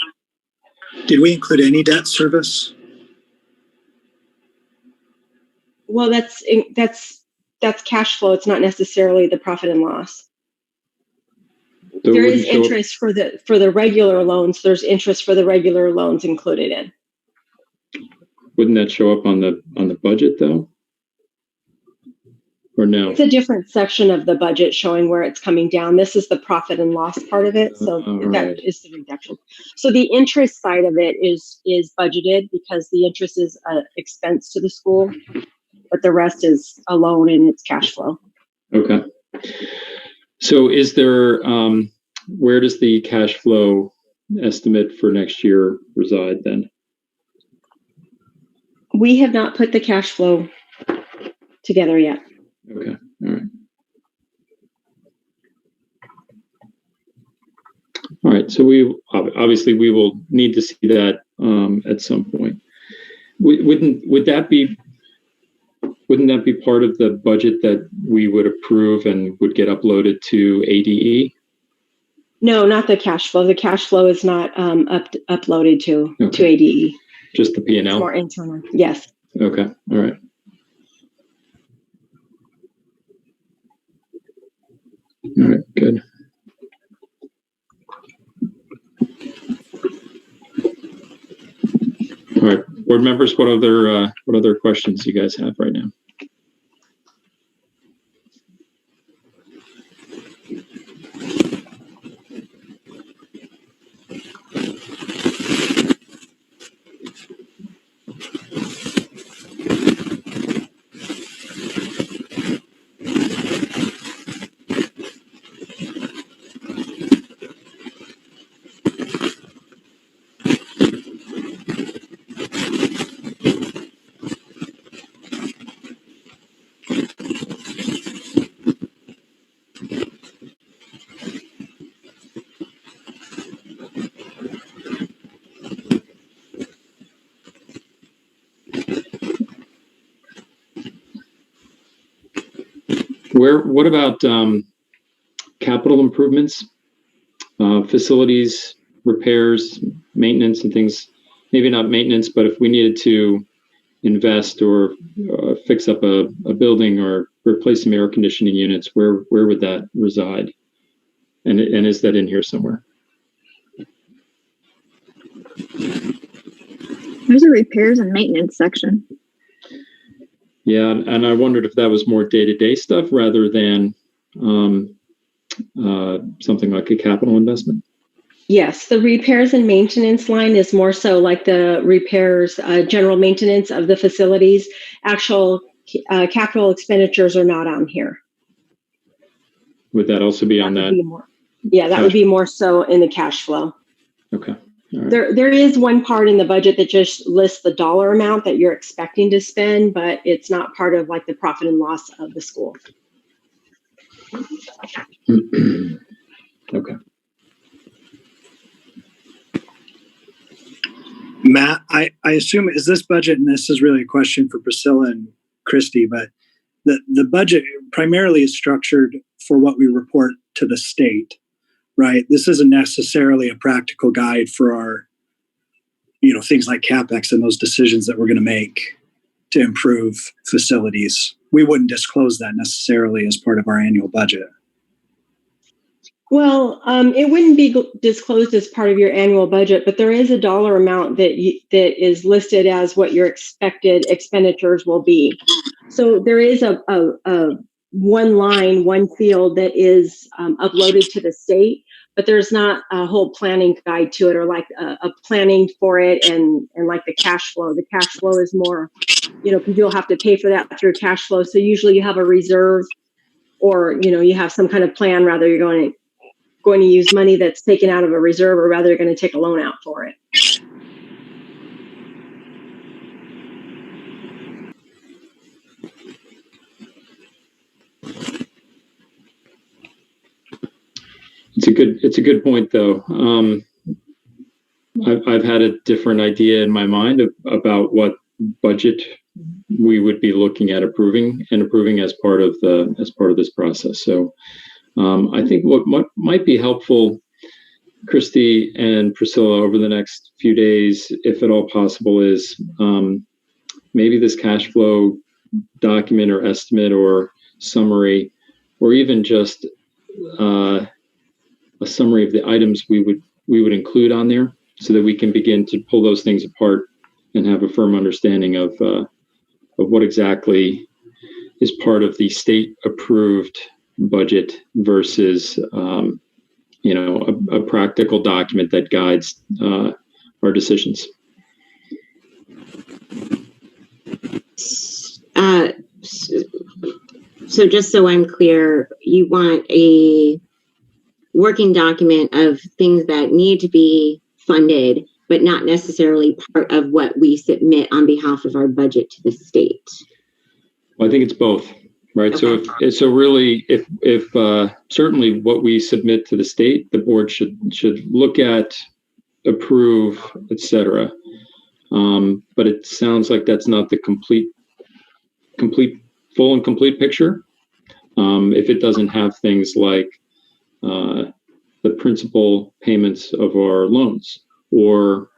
Did we include any debt service? Well, that's cash flow. It's not necessarily the profit and loss. So there is interest for the regular loans. There's interest for the regular loans included in. Wouldn't that show up on the budget though? Or no? It's a different section of the budget showing where it's coming down. This is the profit and loss part of it. So that is the reduction. So the interest side of it is budgeted because the interest is an expense to the school, but the rest is a loan and it's cash flow. Okay. So is there, where does the cash flow estimate for next year reside then? We have not put the cash flow together yet. Okay. All right. All right. So we obviously we will need to see that at some point. Wouldn't that be part of the budget that we would approve and would get uploaded to ADE? No, not the cash flow. The cash flow is not uploaded to ADE. Just the P&L? It's more internal. Yes. Okay. All right. All right, good. All right, board members, what other questions you guys have right now? What about capital improvements, facilities, repairs, maintenance, and things? Maybe not maintenance, but if we needed to invest or fix up a building or replace some air conditioning units, where would that reside? And is that in here somewhere? There's a repairs and maintenance section. Yeah, and I wondered if that was more day-to-day stuff rather than something like a capital investment. Yes, the repairs and maintenance line is more so like the repairs, general maintenance of the facilities. Actual capital expenditures are not on here. Would that also be on that? That would be more so in the cash flow. Okay. All right. There is one part in the budget that just lists the dollar amount that you're expecting to spend, but it's not part of like the profit and loss of the school. Okay. Matt, I assume, is this budget, and this is really a question for Priscilla and Christy, but the budget primarily is structured for what we report to the state, right? This isn't necessarily a practical guide for our, things like CapEx and those decisions that we're going to make to improve facilities. We wouldn't disclose that necessarily as part of our annual budget. Well, it wouldn't be disclosed as part of your annual budget, but there is a dollar amount that is listed as what your expected expenditures will be. So there is a one line, one field that is uploaded to the state, but there's not a whole planning guide to it or like a planning for it and like the cash flow. The cash flow is more, because you'll have to pay for that through cash flow. So usually you have a reserve or, you have some kind of plan, rather you're going to use money that's taken out of a reserve or rather you're going to take a loan out for it. It's a good point though. I've had a different idea in my mind about what budget we would be looking at approving as part of this process. So I think what might be helpful, Christy and Priscilla, over the next few days, if at all possible, is maybe this cash flow document or estimate or summary, or even just a summary of the items we would include on there, so that we can begin to pull those things apart and have a firm understanding of what exactly is part of the state approved budget versus a practical document that guides our decisions. So just so I'm clear, you want a working document of things that need to be funded, but not necessarily part of what we submit on behalf of our budget to the state. Well, I think it's both, right? Okay. So really, if certainly what we submit to the state, the board should look at, approve, etc. But it sounds like that's not the full and complete picture. If it doesn't have things like the principal payments of our loans, or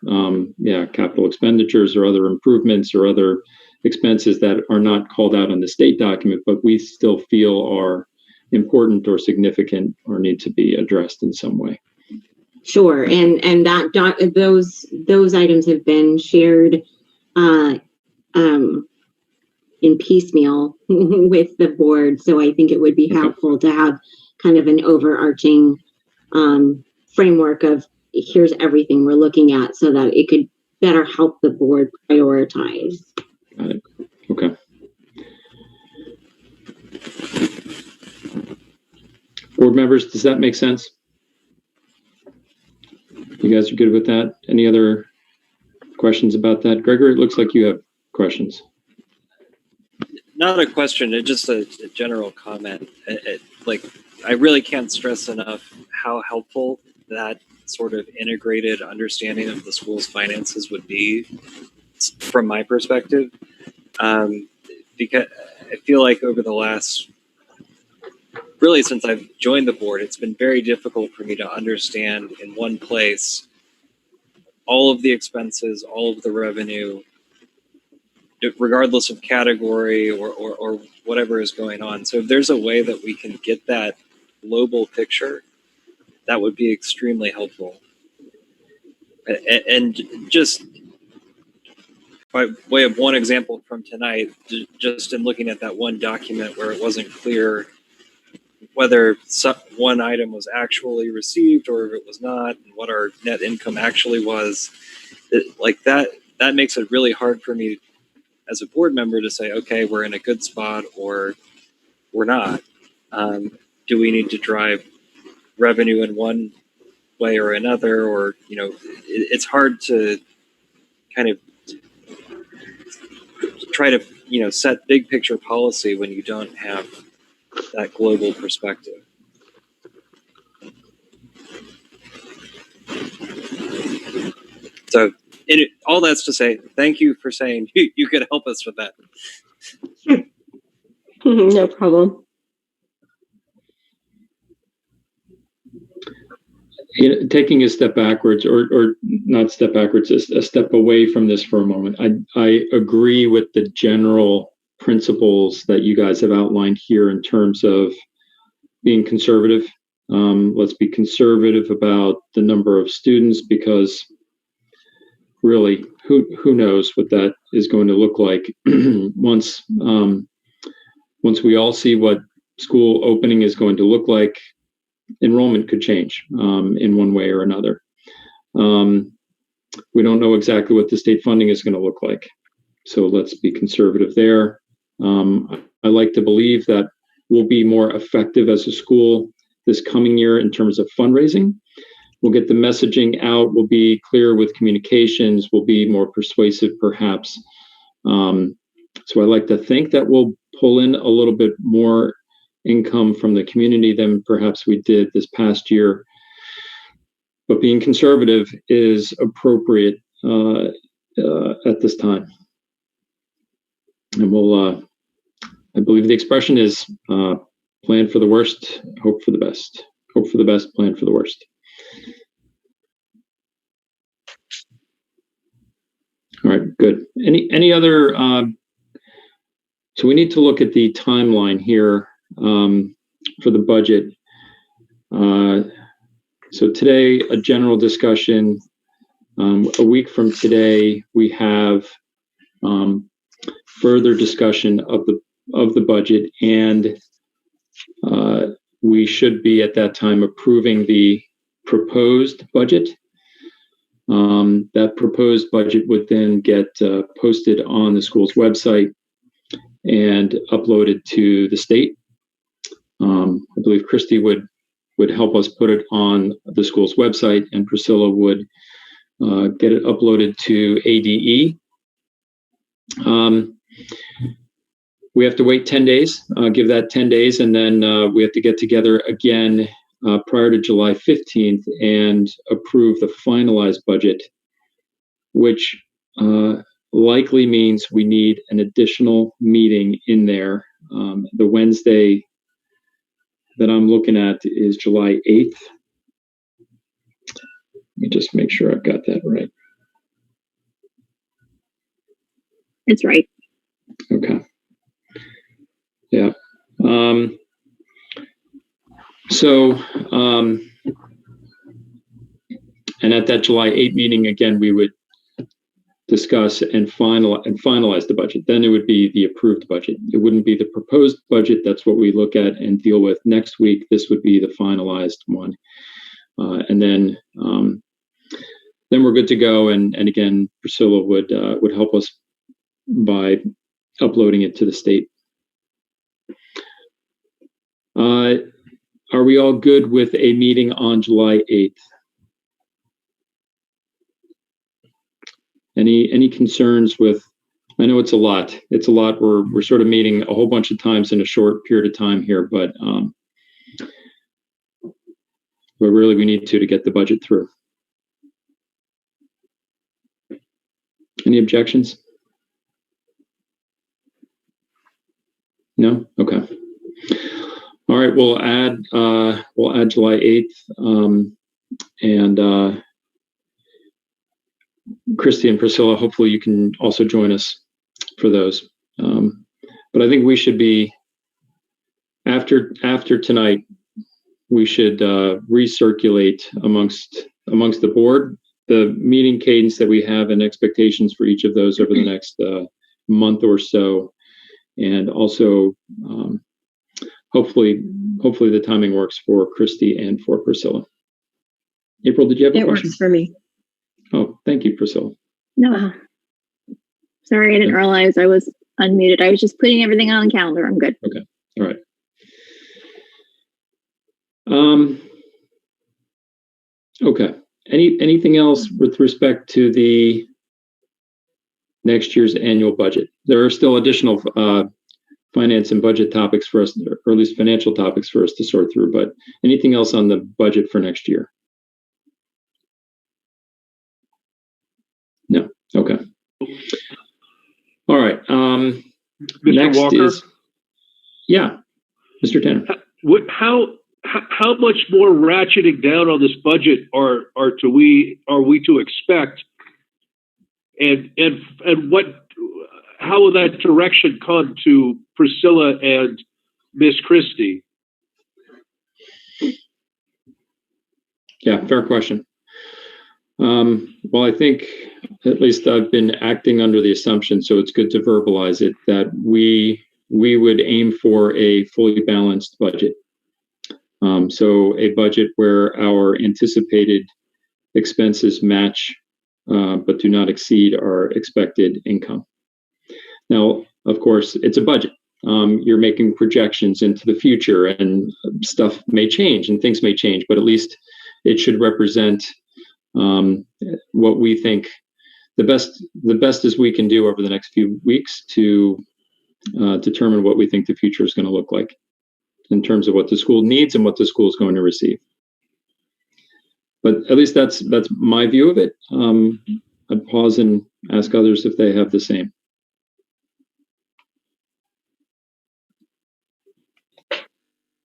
capital expenditures or other improvements or other expenses that are not called out on the state document, but we still feel are important or significant or need to be addressed in some way. Sure, and that those items have been shared in piecemeal with the board, so I think it would be helpful to have kind of an overarching framework of here's everything we're looking at, so that it could better help the board prioritize. Got it. Okay. Board members, does that make sense? You guys are good with that? Any other questions about that? Gregory, it looks like you have questions. Not a question, it's just a general comment. I really can't stress enough how helpful that sort of integrated understanding of the school's finances would be from my perspective. Because I feel like over the last really since I've joined the board, it's been very difficult for me to understand in one place all of the expenses, all of the revenue, regardless of category or whatever is going on. So if there's a way that we can get that global picture, that would be extremely helpful. And just by way of one example from tonight, just in looking at that one document where it wasn't clear whether one item was actually received or if it was not, and what our net income actually was, like that makes it really hard for me as a board member to say, okay, we're in a good spot or we're not. Do we need to drive revenue in one way or another? Or, it's hard to kind of try to, set big picture policy when you don't have that global perspective. So all that's to say, thank you for saying you could help us with that. No problem. Taking a step backwards, or not step backwards, a step away from this for a moment. I agree with the general principles that you guys have outlined here in terms of being conservative. Let's be conservative about the number of students, because really, who knows what that is going to look like once we all see what school opening is going to look like. Enrollment could change in one way or another. We don't know exactly what the state funding is going to look like, so let's be conservative there. I like to believe that we'll be more effective as a school this coming year in terms of fundraising. We'll get the messaging out. We'll be clear with communications. We'll be more persuasive, perhaps. So I like to think that we'll pull in a little bit more income from the community than perhaps we did this past year. But being conservative is appropriate at this time. And we'll, I believe the expression is plan for the worst, hope for the best. Hope for the best, plan for the worst. All right, good. Any other, so we need to look at the timeline here for the budget. So today, a general discussion. A week from today, we have further discussion of the budget, and we should be at that time approving the proposed budget. That proposed budget would then get posted on the school's website and uploaded to the state. I believe Christy would help us put it on the school's website, and Priscilla would get it uploaded to ADE. We have to wait 10 days, give that 10 days, and then we have to get together again prior to July 15th and approve the finalized budget, which likely means we need an additional meeting in there. The Wednesday that I'm looking at is July 8th. Let me just make sure I've got that right. It's right. Okay. Yeah. And at that July 8 meeting, again, we would discuss and finalize the budget. Then it would be the approved budget. It wouldn't be the proposed budget. That's what we look at and deal with next week. This would be the finalized one. And then we're good to go. And again, Priscilla would help us by uploading it to the state. Are we all good with a meeting on July 8th? Any concerns with, I know it's a lot. It's a lot. We're sort of meeting a whole bunch of times in a short period of time here, but really we need to get the budget through. Any objections? No? Okay. All All right, we'll add July 8th, and Christy and Priscilla, hopefully you can also join us for those. But I think we should be, after tonight, we should recirculate amongst the board the meeting cadence that we have and expectations for each of those over the next month or so, and also hopefully the timing works for Christy and for Priscilla. April, did you have a It question? works for me. Oh, thank you, Priscilla. No. Sorry, I didn't realize I was unmuted. I was just putting everything on the calendar. I'm good. Okay. All right. Okay. Anything else with respect to the next year's annual budget? There are still additional finance and budget topics for us, or at least financial topics for us to sort through, but anything else on the budget for next year? No. Okay. All right. Mr. Next Walker? is, yeah, Mr. Tanner. How much more ratcheting down on this budget are we to expect, and how will that direction come to Priscilla and Miss Christie? Yeah, fair question. Well, I think at least I've been acting under the assumption, so it's good to verbalize it, that we would aim for a fully balanced budget. So a budget where our anticipated expenses match, but do not exceed our expected income. Now, of course, it's a budget. You're making projections into the future, and stuff may change and things may change, but at least it should represent what we think the best as we can do over the next few weeks to determine what we think the future is going to look like in terms of what the school needs and what the school is going to receive. But at least that's my view of it. I'd pause and ask others if they have the same.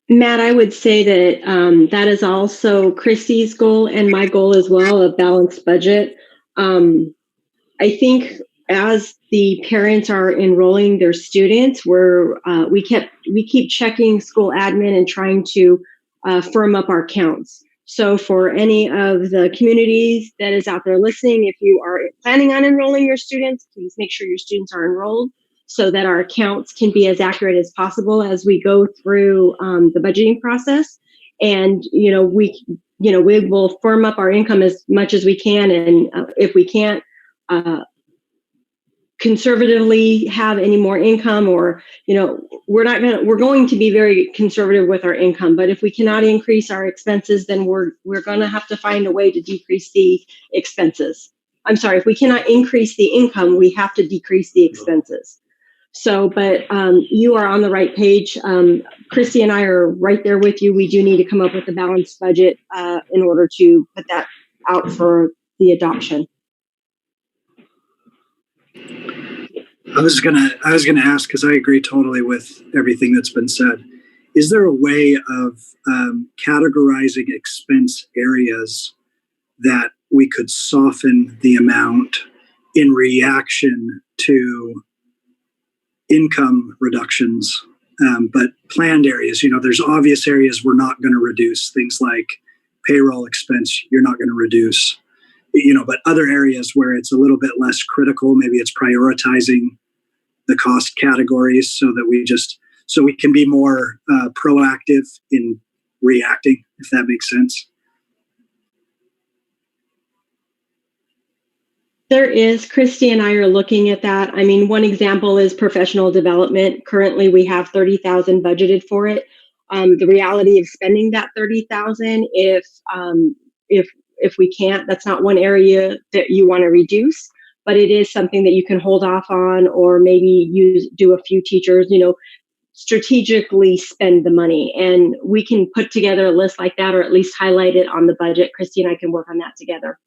Matt, I would say that that is also Christy's goal and my goal as well, a balanced budget. I think as the parents are enrolling their students, we keep checking school admin and trying to firm up our counts. So for any of the communities that is out there listening, if you are planning on enrolling your students, please make sure your students are enrolled, so that our accounts can be as accurate as possible as we go through the budgeting process. And we will firm up our income as much as we can, and if we can't conservatively have any more income, or we're going to be very conservative with our income. But if we cannot increase our expenses, then we're going to have to find a way to decrease the expenses. I'm sorry, if we cannot increase the income, we have to decrease the expenses. So, but you are on the right page. Christy and I are right there with you. We do need to come up with a balanced budget in order to put that out for the adoption. I was gonna ask, because I agree totally with everything that's been said. Is there a way of categorizing expense areas that we could soften the amount in reaction to income reductions, but planned areas? There's obvious areas we're not going to reduce, things like payroll expense you're not going to reduce, but other areas where it's a little bit less critical, maybe it's prioritizing the cost categories so we can be more proactive in reacting, if that makes sense. There is. Christy and I are looking at that. I mean, one example is professional development. Currently, we have $30,000 budgeted for it. The reality of spending that $30,000, if we can't, that's not one area that you want to reduce, but it is something that you can hold off on, or maybe do a few teachers, strategically spend the money. And we can put together a list like that, or at least highlight it on the budget. Christy and I can work on that together.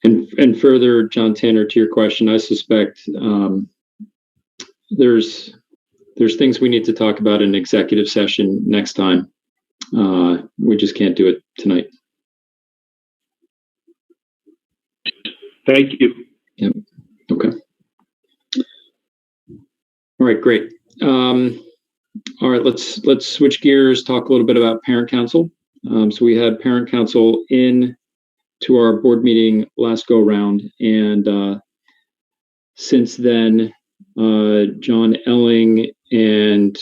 And further, John Tanner, to your question, I suspect there's things we need to talk about in executive session next time. We just can't do it tonight. Thank you. Yep. Okay. All right, great. All right, let's switch gears, talk a little bit about parent council. So we had parent council in to our board meeting last go round, and since then, John Elling and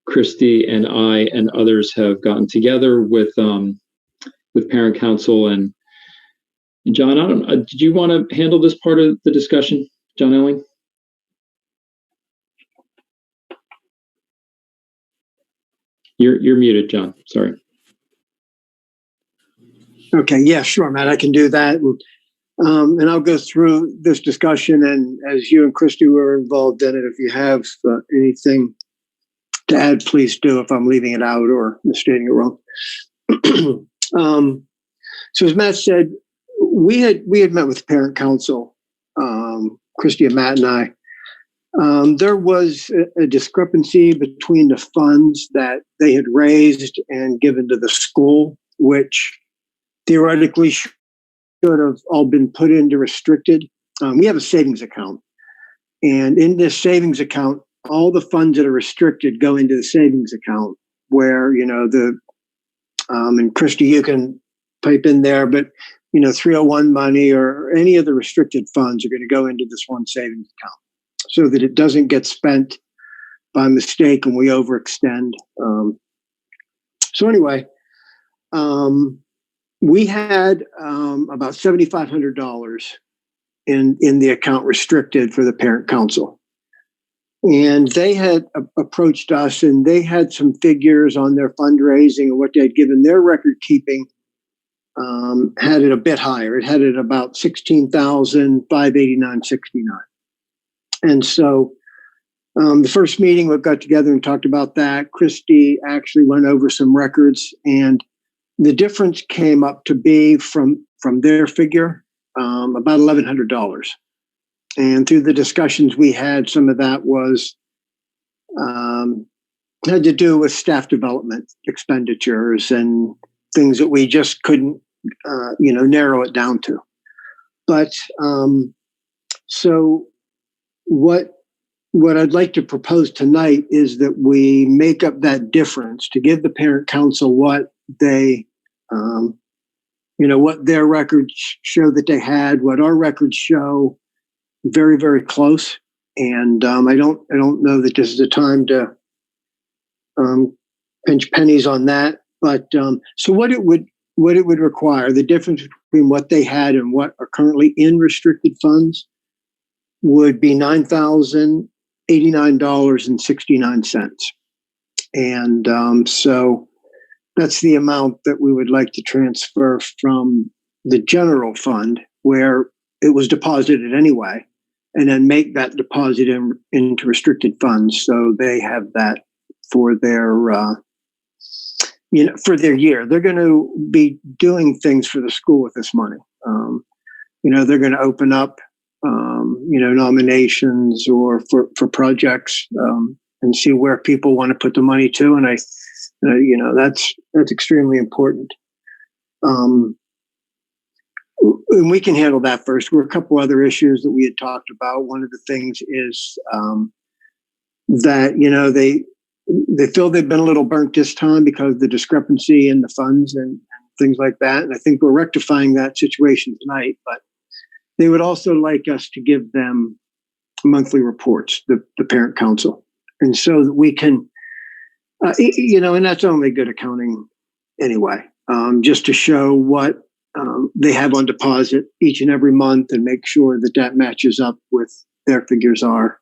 Christy and I and others have gotten together with parent council. And John, I don't. Did you want to handle this part of the discussion, John Elling? You're muted, John. Sorry. Okay, yeah, sure, Matt, I can do that. And I'll go through this discussion, and as you and Christy were involved in it, if you have anything to add, please do if I'm leaving it out or stating it wrong. So as Matt said, we had met with parent council, Christy and Matt and I. There was a discrepancy between the funds that they had raised and given to the school, which theoretically should have all been put into restricted. We have a savings account, and in this savings account, all the funds that are restricted go into the savings account where, and Christy, you can pipe in there, but 301 money or any of the restricted funds are going to go into this one savings account so that it doesn't get spent by mistake and we overextend. So anyway, we had about $7,500 in the account restricted for the parent council. And they had approached us, and they had some figures on their fundraising and what they had given their record keeping, had it a bit higher. It had it about $16,589.69. And so the first meeting we got together and talked about that. Christy actually went over some records, and the difference came up to be from their figure about $1,100. And through the discussions we had, some of that was had to do with staff development expenditures and things that we just couldn't, narrow it down to. But so what I'd like to propose tonight is that we make up that difference to give the parent council what they, what their records show that they had, what our records show, very, very close. And I don't know that this is the time to pinch pennies on that. But so what it would require, the difference between what they had and what are currently in restricted funds would be $9,089.69. And so that's the amount that we would like to transfer from the general fund where it was deposited anyway, and then make that deposit into restricted funds so they have that for their for their year. They're going to be doing things for the school with this money. They're going to open up nominations or for projects and see where people want to put the money to, and that's extremely important. And we can handle that first. There were a couple other issues that we had talked about. One of the things is that they feel they've been a little burnt this time because of the discrepancy in the funds and things like that. And I think we're rectifying that situation tonight. But they would also like us to give them monthly reports, the parent council, and so that we can, and that's only good accounting anyway, just to show what they have on deposit each and every month and make sure that matches up with their figures are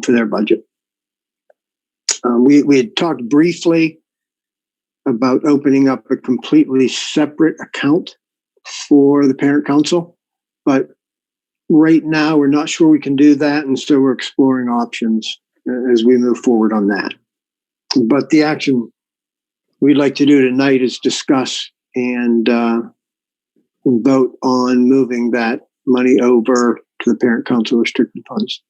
for their budget. We had talked briefly about opening up a completely separate account for the parent council, but right now we're not sure we can do that, and so we're exploring options as we move forward on that. But the action we'd like to do tonight is discuss and and vote on moving that money over to the parent council restricted funds.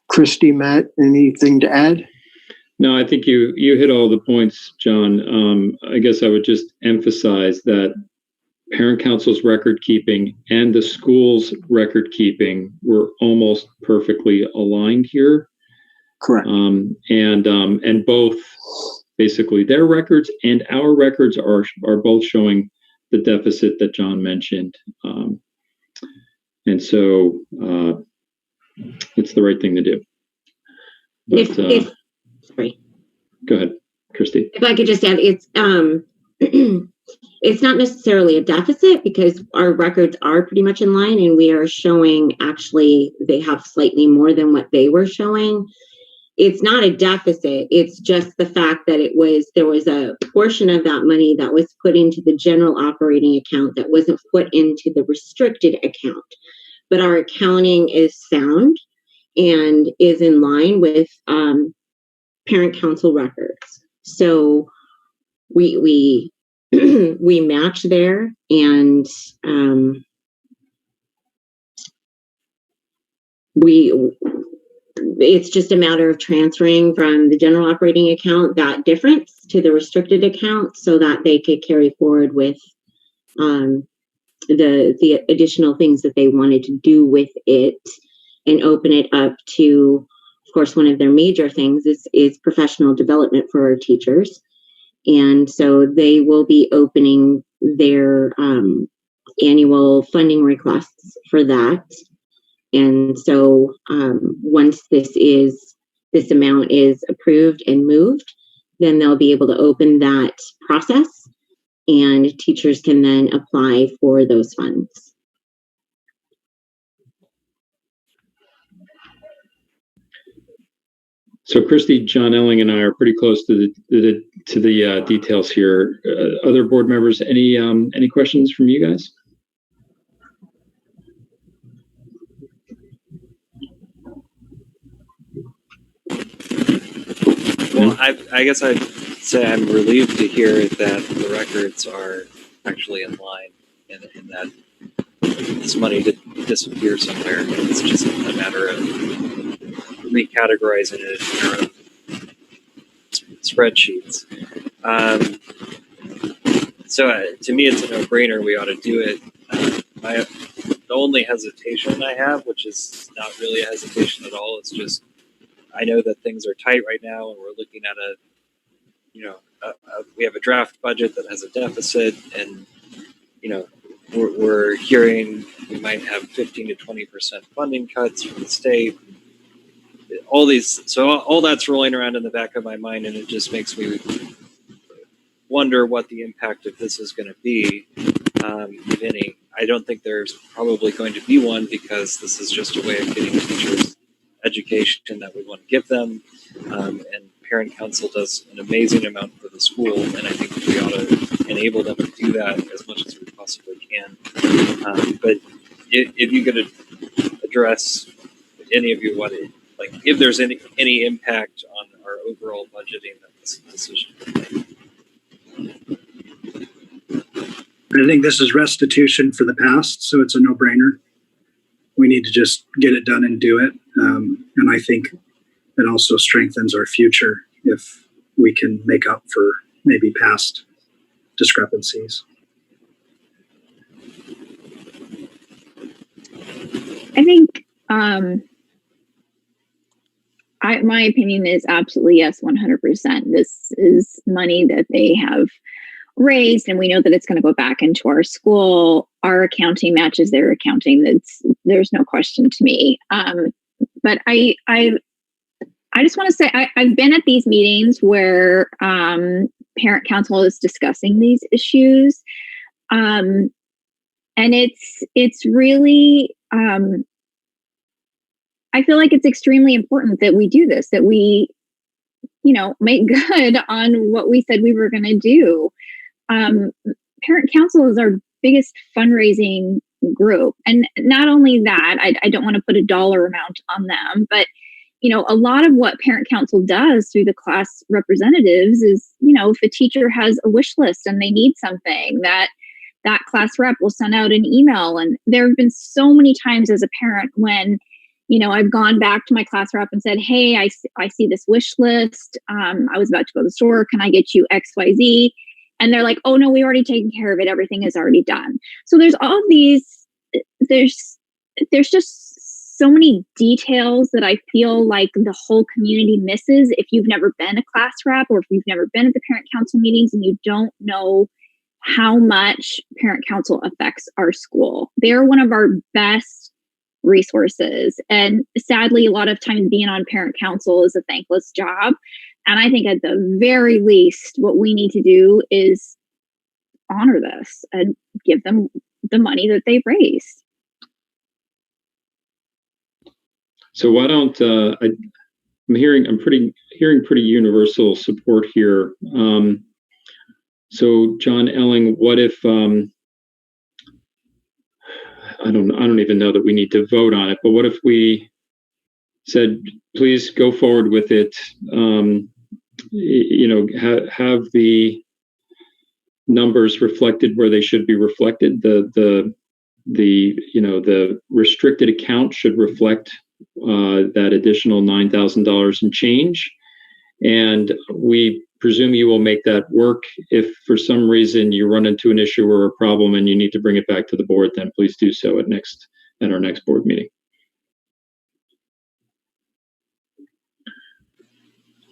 Christy, Matt, anything to add? No, I think you hit all the points, John. I guess I would just emphasize that parent council's record keeping and the school's record keeping were almost perfectly aligned here. Correct. And both, basically, their records and our records are both showing the deficit that John mentioned. And so it's the right thing to do. But, Sorry. Go ahead, Christy. If I could just add, it's it's not necessarily a deficit because our records are pretty much in line, and we are showing actually they have slightly more than what they were showing. It's not a deficit. It's just the fact that there was a portion of that money that was put into the general operating account that wasn't put into the restricted account. But our accounting is sound and is in line with parent council records. So we we match there, and it's just a matter of transferring from the general operating account that difference to the restricted account so that they could carry forward with the additional things that they wanted to do with it and open it up to, of course, one of their major things is professional development for our teachers. And so they will be opening their annual funding requests for that. And so once this amount is approved and moved, then they'll be able to open that process and teachers can then apply for those funds. So Christy, John Elling, and I are pretty close to the details here. Other board members, any questions from you guys? Well, I guess I'd say I'm relieved to hear that the records are actually in line and that this money didn't disappear somewhere. It's just a matter of recategorizing it in our own spreadsheets. So to me, it's a no-brainer. We ought to do it. The only hesitation I have, which is not really a hesitation at all, it's just I know that things are tight right now, and we're looking at we have a draft budget that has a deficit, and we're hearing we might have 15 to 20% funding cuts from the state. All that's rolling around in the back of my mind, and it just makes me wonder what the impact of this is going to be, if any. I don't think there's probably going to be one because this is just a way of getting teachers education that we want to give them, and parent council does an amazing amount for the school, and I think we ought to enable them to do that as much as we possibly can. But if you could address, any of you, if there's any impact on our overall budgeting that this decision would make. I think this is restitution for the past, so it's a no-brainer. We need to just get it done and do it. And I think it also strengthens our future if we can make up for maybe past discrepancies. I think my opinion is absolutely yes, 100%. This is money that they have raised, and we know that it's going to go back into our school. Our accounting matches their accounting. There's no question to me. But I just want to say I've been at these meetings where parent council is discussing these issues, and it's really I feel like it's extremely important that we do this, that we make good on what we said we were going to do. Parent council is our biggest fundraising group. And not only that, I don't want to put a dollar amount on them, but a lot of what parent council does through the class representatives is, if a teacher has a wish list and they need something, that class rep will send out an email. And there have been so many times as a parent when, I've gone back to my class rep and said, hey, I see this wish list. I was about to go to the store. Can I get you XYZ? And they're like, oh no, we already taken care of it. Everything is already done. So there's all these, there's just so many details that I feel like the whole community misses if you've never been a class rep or if you've never been at the parent council meetings and you don't know how much parent council affects our school. They're one of our best resources. And sadly, a lot of times being on parent council is a thankless job. And I think at the very least, what we need to do is honor this and give them the money that they've raised. So why don't I'm hearing pretty universal support here. So John Elling, what if I don't even know that we need to vote on it, but what if we said, please go forward with it, have the numbers reflected where they should be reflected. The restricted account should reflect that additional $9,000 and change. And we presume you will make that work. If for some reason you run into an issue or a problem and you need to bring it back to the board, then please do so at our next board meeting.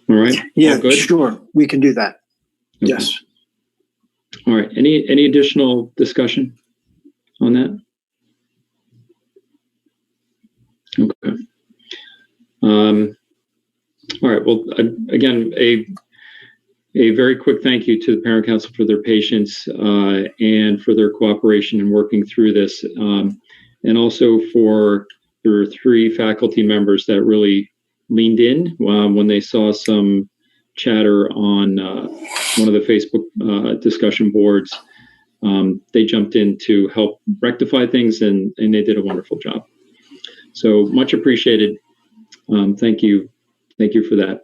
All right. Yeah, all good? sure. We can do that. Okay. Yes. All right. Any additional discussion on that? Okay. All right. Well, again, a very quick thank you to the Parent Council for their patience and for their cooperation in working through this, and also for the 3 faculty members that really leaned in when they saw some chatter on one of the Facebook discussion boards. They jumped in to help rectify things, and they did a wonderful job. So much appreciated. Thank you for that.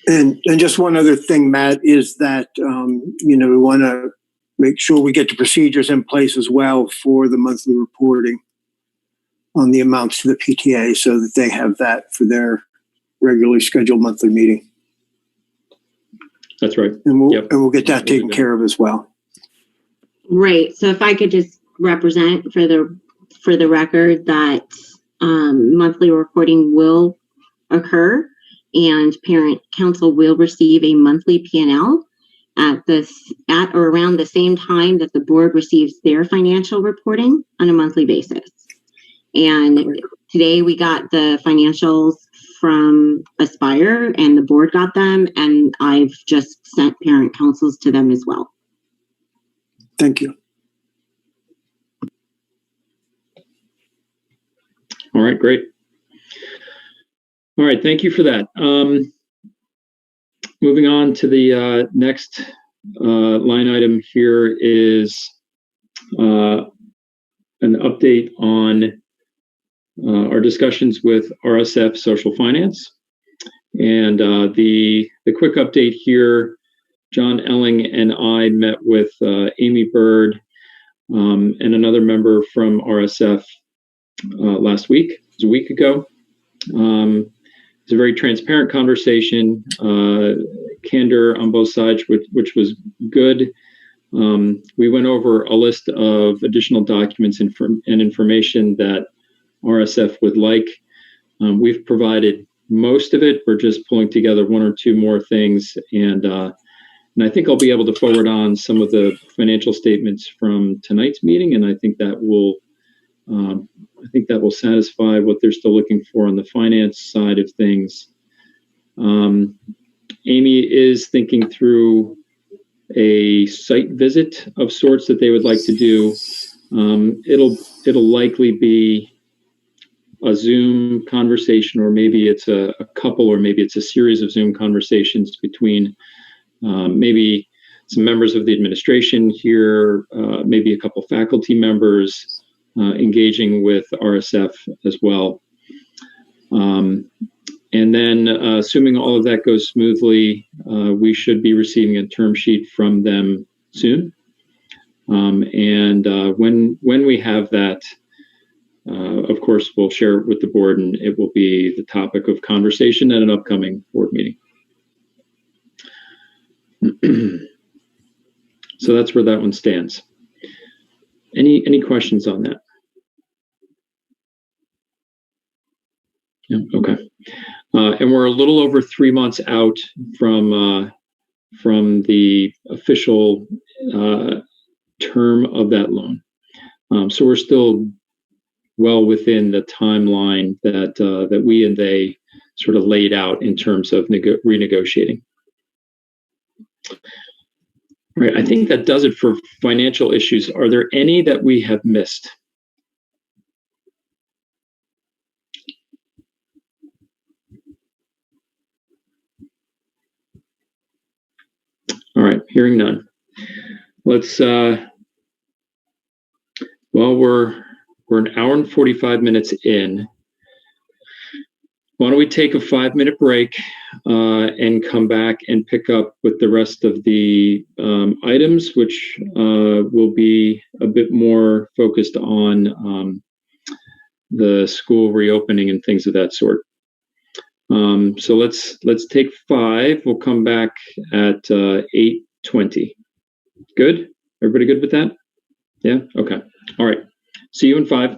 And just one other thing, Matt, is that, we want to make sure we get the procedures in place as well for the monthly reporting on the amounts to the PTA so that they have that for their regularly scheduled monthly meeting. That's right. And we'll get that taken care of as well. Right. So if I could just represent for the record that monthly reporting will occur and Parent Council will receive a monthly P&L at or around the same time that the board receives their financial reporting on a monthly basis. And today we got the financials from Aspire and the board got them, and I've just sent Parent Councils to them as well. Thank you. All right, great. All right, thank you for that. Moving on to the next line item here is an update on our discussions with RSF Social Finance. And the quick update here, John Elling and I met with Amy Bird and another member from RSF last week. It was a week ago. It's a very transparent conversation, candor on both sides, which was good. We went over a list of additional documents and information that RSF would like. We've provided most of it. We're just pulling together 1 or 2 more things, and I think I'll be able to forward on some of the financial statements from tonight's meeting, and I think that will satisfy what they're still looking for on the finance side of things. Amy is thinking through a site visit of sorts that they would like to do. It'll likely be a Zoom conversation, or maybe it's a couple, or maybe it's a series of Zoom conversations between maybe some members of the administration here, maybe a couple faculty members, engaging with RSF as well. And then, assuming all of that goes smoothly, we should be receiving a term sheet from them soon. And when we have that, of course, we'll share it with the board, and it will be the topic of conversation at an upcoming board meeting. So that's where that one stands. Any questions on that? Yeah, okay. And we're a little over 3 months out from the official term of that loan. So we're still well within the timeline that we and they sort of laid out in terms of renegotiating. All right, I think that does it for financial issues. Are there any that we have missed? All right, hearing none. Let's, well, we're an hour and 45 minutes in. Why don't we take a 5-minute break and come back and pick up with the rest of the items, which will be a bit more focused on the school reopening and things of that sort. So let's take 5. We'll come back at 8:20. Good? Everybody good with that? Yeah? Okay. All right. See you in 5.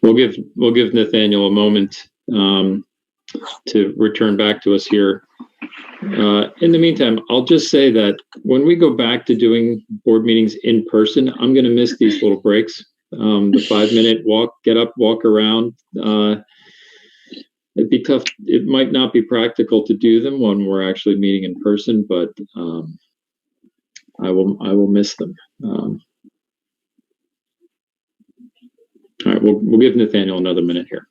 We'll give Nathaniel a moment to return back to us here. In the meantime, I'll just say that when we go back to doing board meetings in person, I'm going to miss these little breaks. The 5-minute walk, get up, walk around. It'd be tough. It might not be practical to do them when we're actually meeting in person, but I will miss them. All right, we'll give Nathaniel another minute here.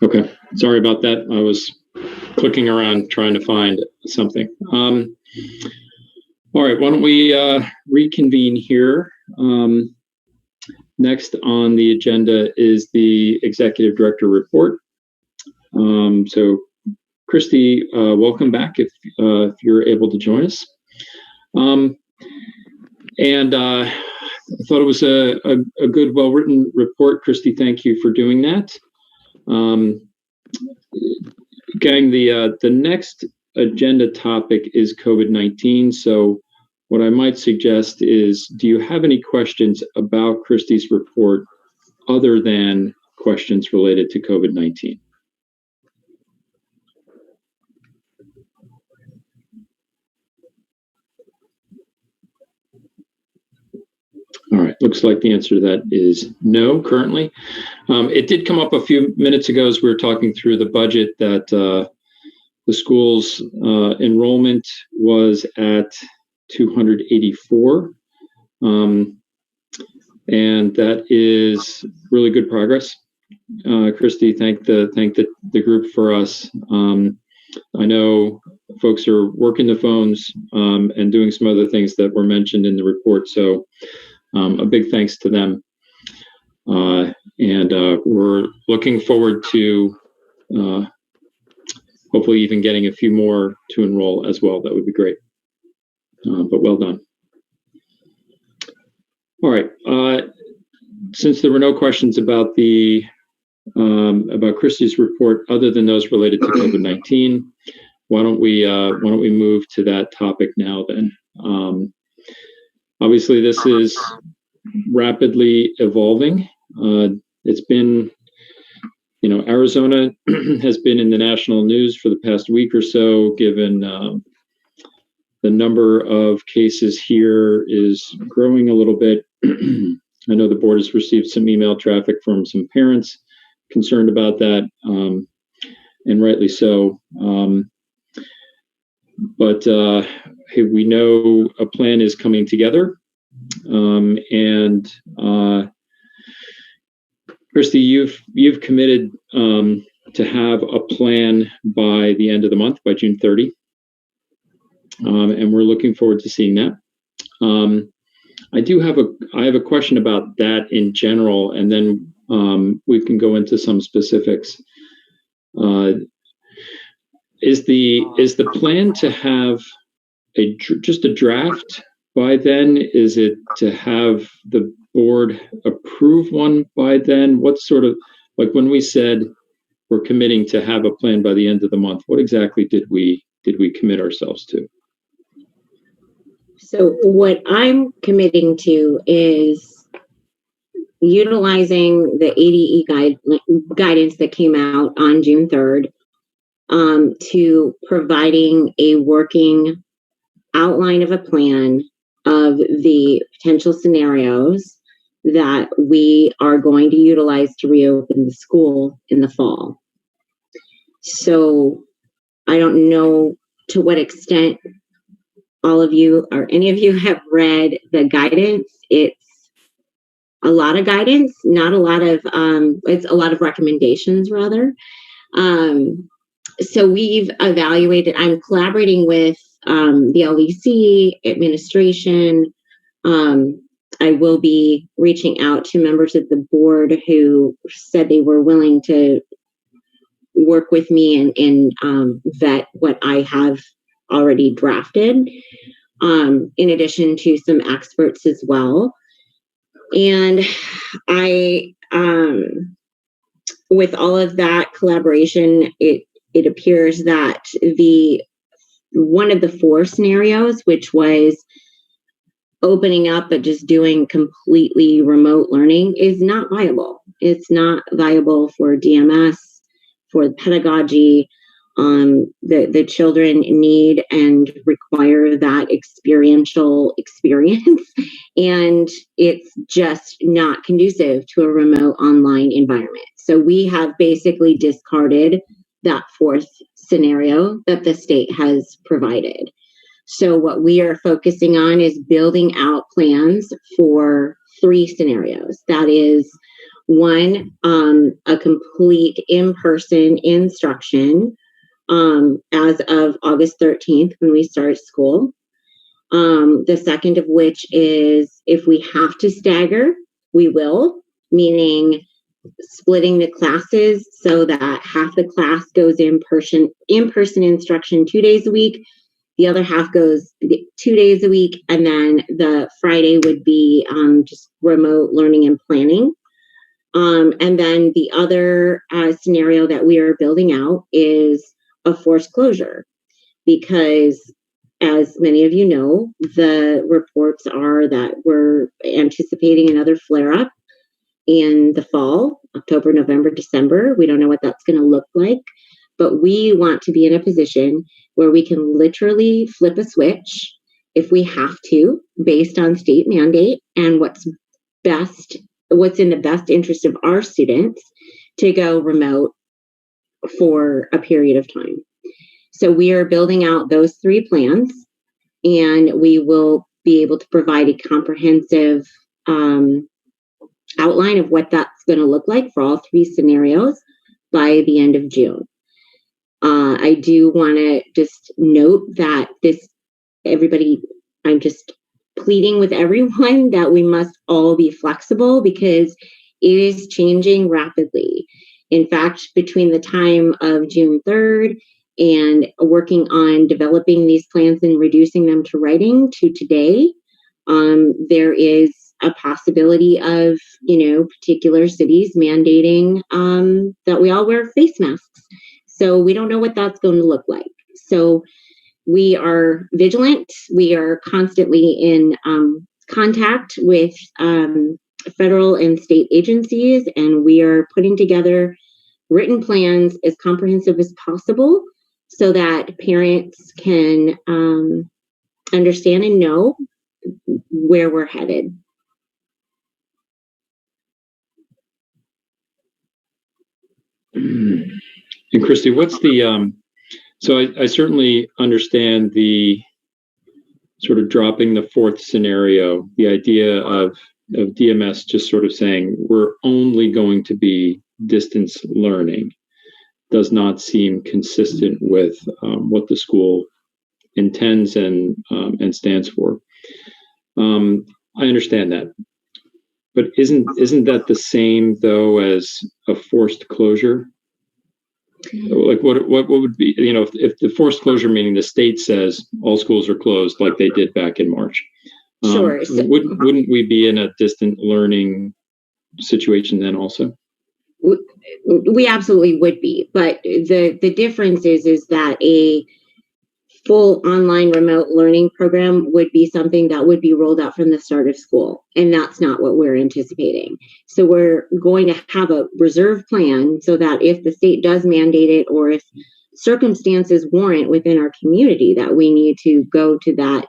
Okay, sorry about that. I was clicking around trying to find something. All right, why don't we reconvene here? Next on the agenda is the Executive Director report. So, Christy, welcome back if you're able to join us. I thought it was a good, well-written report. Christy, thank you for doing that. Gang, the next agenda topic is COVID-19. So what I might suggest is, do you have any questions about Christy's report other than questions related to COVID-19? All right, looks like the answer to that is no currently. It did come up a few minutes ago as we were talking through the budget that the school's enrollment was at 284. And that is really good progress. Christy, thank the group for us. I know folks are working the phones and doing some other things that were mentioned in the report. So a big thanks to them. And we're looking forward to hopefully even getting a few more to enroll as well. That would be great. But well done. All right. Since there were no questions about about Christy's report other than those related to COVID-19, why don't we move to that topic now then? Obviously, this is rapidly evolving. It's been, Arizona has been in the national news for the past week or so, given the number of cases here is growing a little bit. I know the board has received some email traffic from some parents concerned about that, and rightly so. But hey, we know a plan is coming together. And Christy, you've committed to have a plan by the end of the month, by June 30. And we're looking forward to seeing that. I have a question about that in general, and then we can go into some specifics. Is the plan to have just a draft by then? Is it to have the board approve one by then? What sort of, like when we said we're committing to have a plan by the end of the month, what exactly did we commit ourselves to? So what I'm committing to is utilizing the ADE guidance that came out on June 3rd to providing a working outline of a plan of the potential scenarios that we are going to utilize to reopen the school in the fall. So I don't know to what extent all of you or any of you have read the guidance. It's a lot of guidance, not a lot of, it's a lot of recommendations rather. So we've evaluated, I'm collaborating with the LEC administration. I will be reaching out to members of the board who said they were willing to work with me and vet what I have already drafted, in addition to some experts as well. And I, with all of that collaboration, it appears that one of the 4 scenarios, which was opening up but just doing completely remote learning, is not viable. It's not viable for DMS, for pedagogy. The children need and require that experiential experience, and it's just not conducive to a remote online environment. So we have basically discarded that 4th scenario that the state has provided. So what we are focusing on is building out plans for 3 scenarios. That is, 1, a complete in-person instruction as of August 13th when we start school. The second of which is, if we have to stagger, we will, meaning splitting the classes so that half the class goes in-person instruction 2 days a week, the other half goes 2 days a week, and then the Friday would be just remote learning and planning. And then the other scenario that we are building out is a forced closure, because as many of you know, the reports are that we're anticipating another flare-up in the fall, October, November, December. We don't know what that's going to look like, but we want to be in a position where we can literally flip a switch if we have to, based on state mandate and what's in the best interest of our students, to go remote for a period of time. So we are building out those 3 plans, and we will be able to provide a comprehensive outline of what that's going to look like for all 3 scenarios by the end of June. I do want to just note that I'm just pleading with everyone that we must all be flexible, because it is changing rapidly. In fact, between the time of June 3rd and working on developing these plans and reducing them to writing to today, there is a possibility of, particular cities mandating that we all wear face masks. So we don't know what that's going to look like. So we are vigilant. We are constantly in contact with federal and state agencies, and we are putting together written plans as comprehensive as possible so that parents can understand and know where we're headed. And Christy, what's the, so I certainly understand the sort of dropping the 4th scenario, the idea of DMS just sort of saying we're only going to be distance learning does not seem consistent with what the school intends and stands for. I understand that, but isn't that the same though as a forced closure? Like what would be, if the forced closure, meaning the state says all schools are closed like they did back in March, Sure. Wouldn't we be in a distant learning situation then also? We absolutely would be, but the difference is that a full online remote learning program would be something that would be rolled out from the start of school. And that's not what we're anticipating. So we're going to have a reserve plan so that if the state does mandate it, or if circumstances warrant within our community that we need to go to that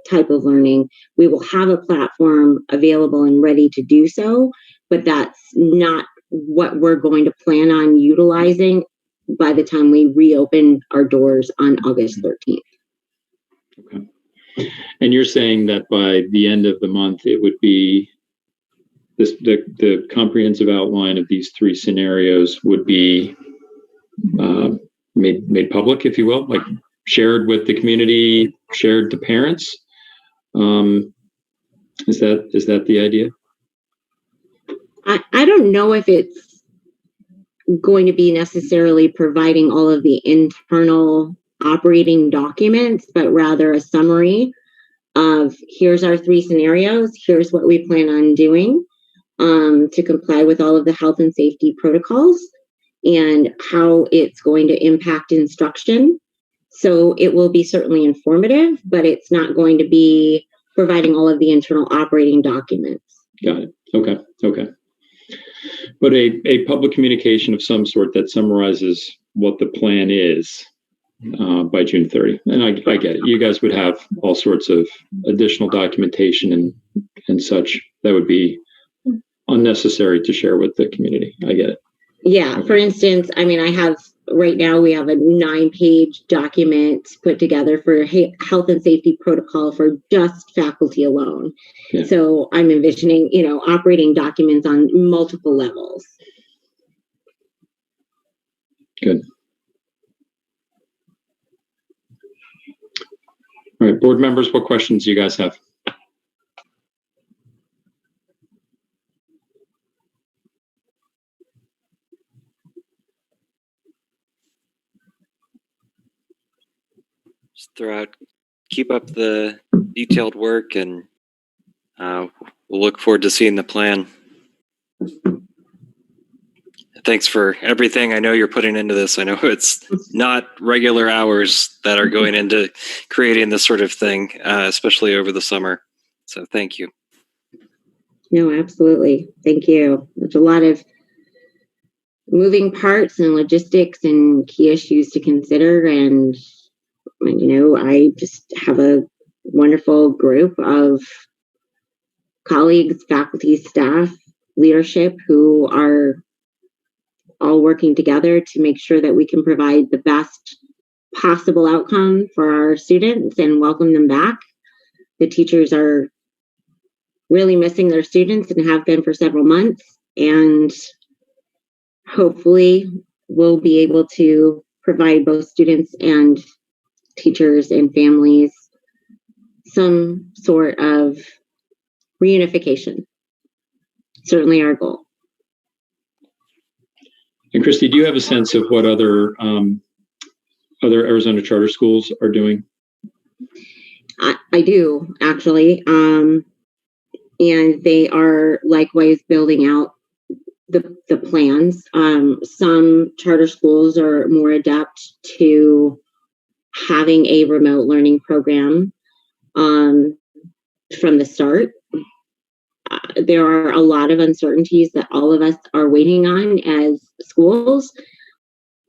type of learning, we will have a platform available and ready to do so. But that's not what we're going to plan on utilizing by the time we reopen our doors on August 13th. Okay. And you're saying that by the end of the month, it would be this, the comprehensive outline of these three scenarios would be made public, if you will, like shared with the community, shared to parents. Is that the idea? I don't know if it's going to be necessarily providing all of the internal operating documents, but rather a summary of here's our three scenarios, here's what we plan on doing to comply with all of the health and safety protocols and how it's going to impact instruction. So it will be certainly informative, but it's not going to be providing all of the internal operating documents. Got it. Okay. But a public communication of some sort that summarizes what the plan is by June 30. And I get it. You guys would have all sorts of additional documentation and such that would be unnecessary to share with the community. I get it. Yeah. Okay. For instance, I mean, right now we have a 9-page document put together for health and safety protocol for just faculty alone. Yeah. So I'm envisioning, operating documents on multiple levels. Good. All right, board members, what questions do you guys have? Throw out, keep up the detailed work, and we'll look forward to seeing the plan. Thanks for everything I know you're putting into this. I know it's not regular hours that are going into creating this sort of thing, especially over the summer. So thank you. No, absolutely. Thank you. There's a lot of moving parts and logistics and key issues to consider, and I just have a wonderful group of colleagues, faculty, staff, leadership who are all working together to make sure that we can provide the best possible outcome for our students and welcome them back. The teachers are really missing their students and have been for several months, and hopefully we'll be able to provide both students and teachers and families some sort of reunification. Certainly our goal. And Christy, do you have a sense of what other Arizona charter schools are doing? I do, actually. And they are likewise building out the plans. Some charter schools are more adept to having a remote learning program from the start. There are a lot of uncertainties that all of us are waiting on as schools.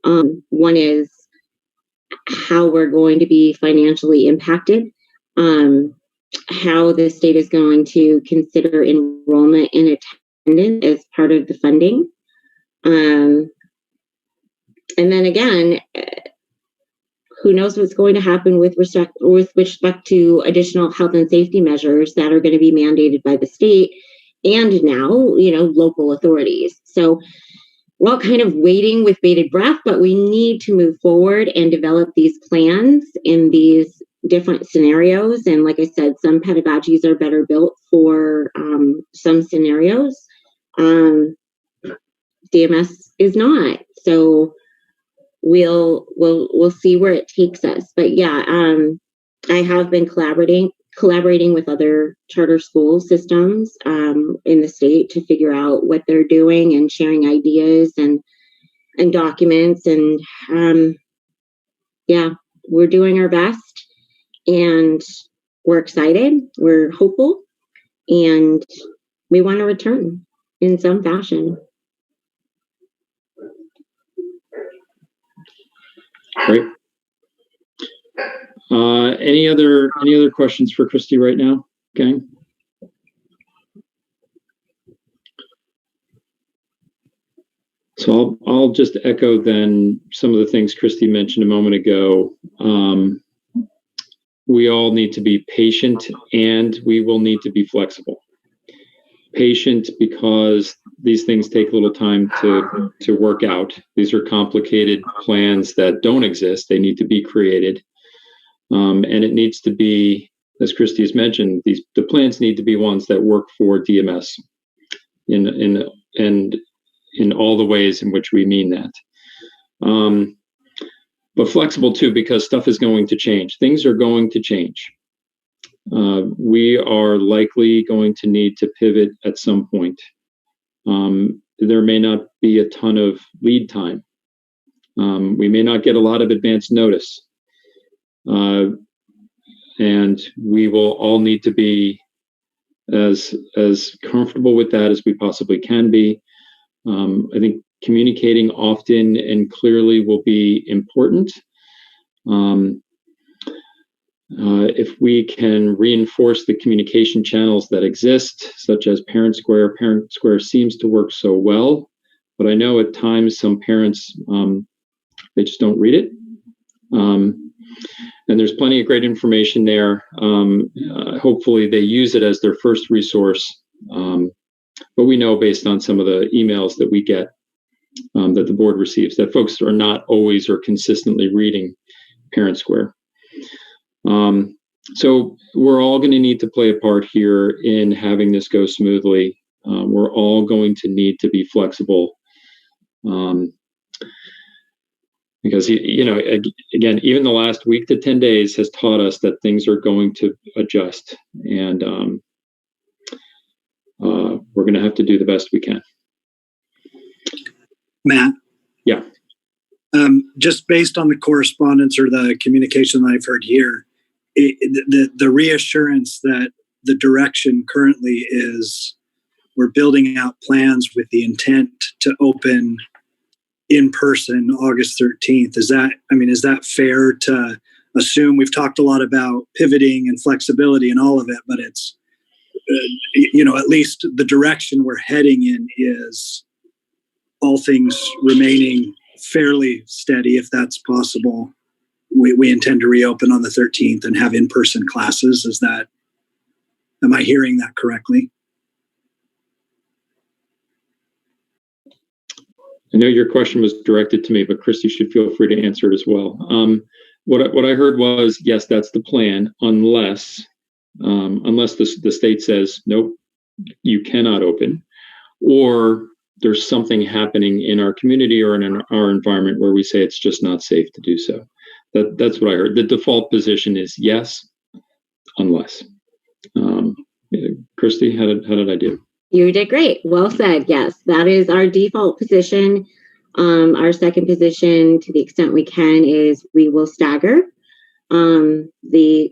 One is how we're going to be financially impacted, how the state is going to consider enrollment and attendance as part of the funding. And then again, who knows what's going to happen with respect to additional health and safety measures that are going to be mandated by the state and now, local authorities. So we're all kind of waiting with bated breath, but we need to move forward and develop these plans in these different scenarios. And like I said, some pedagogies are better built for some scenarios. DMS is not. So we'll see where it takes us. But yeah, I have been collaborating with other charter school systems in the state to figure out what they're doing and sharing ideas and documents. And yeah, we're doing our best, and we're excited, we're hopeful, and we want to return in some fashion. Great. Any other questions for Christy right now, gang? So I'll just echo then some of the things Christy mentioned a moment ago. We all need to be patient, and we will need to be flexible. Patient because these things take a little time to work out. These are complicated plans that don't exist. They need to be created. And it needs to be, as Christy has mentioned, the plans need to be ones that work for DMS in all the ways in which we mean that. But flexible too, because stuff is going to change. Things are going to change. We are likely going to need to pivot at some point. There may not be a ton of lead time. We may not get a lot of advance notice. And we will all need to be as comfortable with that as we possibly can be. I think communicating often and clearly will be important. If we can reinforce the communication channels that exist, such as Parent Square seems to work so well, but I know at times some parents, they just don't read it. And there's plenty of great information there. Hopefully they use it as their first resource. But we know based on some of the emails that we get, that the board receives, that folks are not always or consistently reading Parent Square. So we're all going to need to play a part here in having this go smoothly. We're all going to need to be flexible. Because, again, even the last week to 10 days has taught us that things are going to adjust, and we're going to have to do the best we can. Matt? Yeah. Just based on the correspondence or the communication that I've heard here, the reassurance that the direction currently is we're building out plans with the intent to open in person August 13th. Is that fair to assume? We've talked a lot about pivoting and flexibility and all of it, but it's, at least the direction we're heading in is all things remaining fairly steady, if that's possible. We intend to reopen on the 13th and have in-person classes. Am I hearing that correctly? I know your question was directed to me, but Christy should feel free to answer it as well. What I heard was, yes, that's the plan, unless the state says, nope, you cannot open, or there's something happening in our community or in our environment where we say it's just not safe to do so. That's what I heard. The default position is yes, unless. Christy, how did I do? You did great. Well said. Yes, that is our default position. Our second position, to the extent we can, is we will stagger the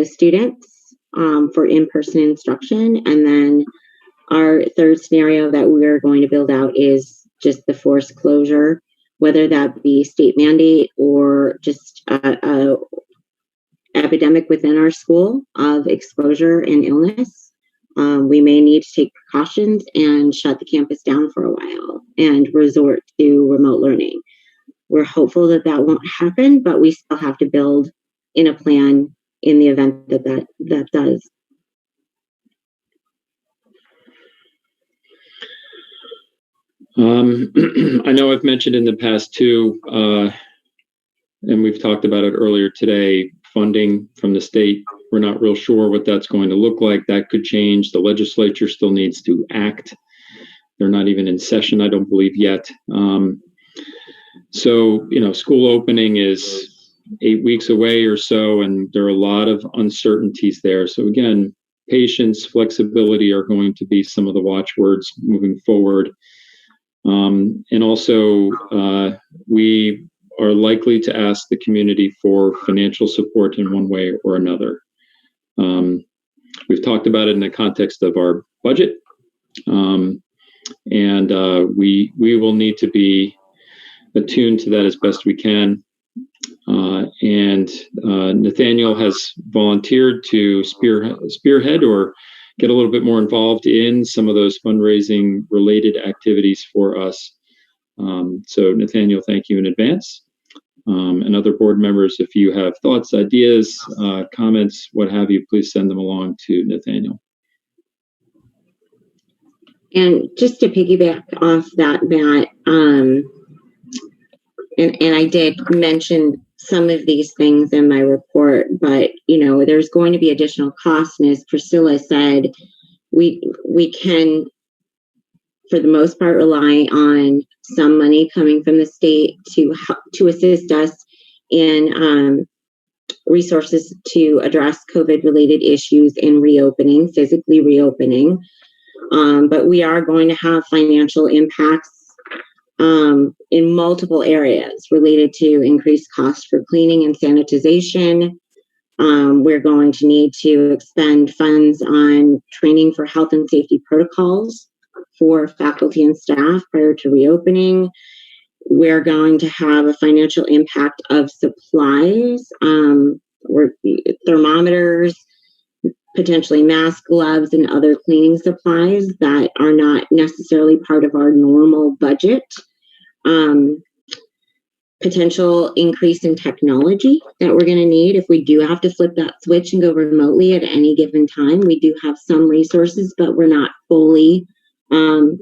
students for in-person instruction. And then our third scenario that we're going to build out is just the forced closure, whether that be state mandate or just a epidemic within our school of exposure and illness. We may need to take precautions and shut the campus down for a while and resort to remote learning. We're hopeful that won't happen, but we still have to build in a plan in the event that does. I know I've mentioned in the past too, and we've talked about it earlier today, funding from the state. We're not real sure what that's going to look like. That could change. The legislature still needs to act. They're not even in session, I don't believe, yet. So, school opening is 8 weeks away or so, and there are a lot of uncertainties there. So again, patience, flexibility are going to be some of the watchwords moving forward. And also, we are likely to ask the community for financial support in one way or another. We've talked about it in the context of our budget, and we will need to be attuned to that as best we can. And Nathaniel has volunteered to spearhead or get a little bit more involved in some of those fundraising related activities for us. So Nathaniel, thank you in advance. And other board members, if you have thoughts, ideas, comments, what have you, please send them along to Nathaniel. And just to piggyback off that, Matt, and I did mention some of these things in my report, but there's going to be additional costs, and as Priscilla said, we can, for the most part, rely on some money coming from the state to assist us in resources to address COVID-related issues in reopening, physically reopening. But we are going to have financial impacts in multiple areas related to increased costs for cleaning and sanitization. We're going to need to expend funds on training for health and safety protocols for faculty and staff prior to reopening. We're going to have a financial impact of supplies, thermometers, potentially masks, gloves, and other cleaning supplies that are not necessarily part of our normal budget. Potential increase in technology that we're going to need if we do have to flip that switch and go remotely at any given time. We do have some resources, but we're not fully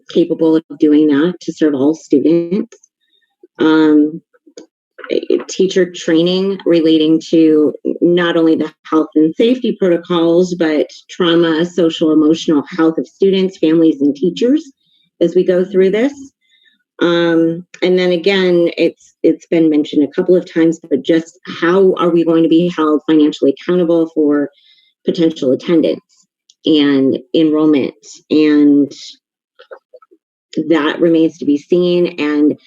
capable of doing that to serve all students. Teacher training relating to not only the health and safety protocols, but trauma, social, emotional health of students, families, and teachers as we go through this. And then again, it's been mentioned a couple of times, but just how are we going to be held financially accountable for potential attendance and enrollment? And that remains to be seen. And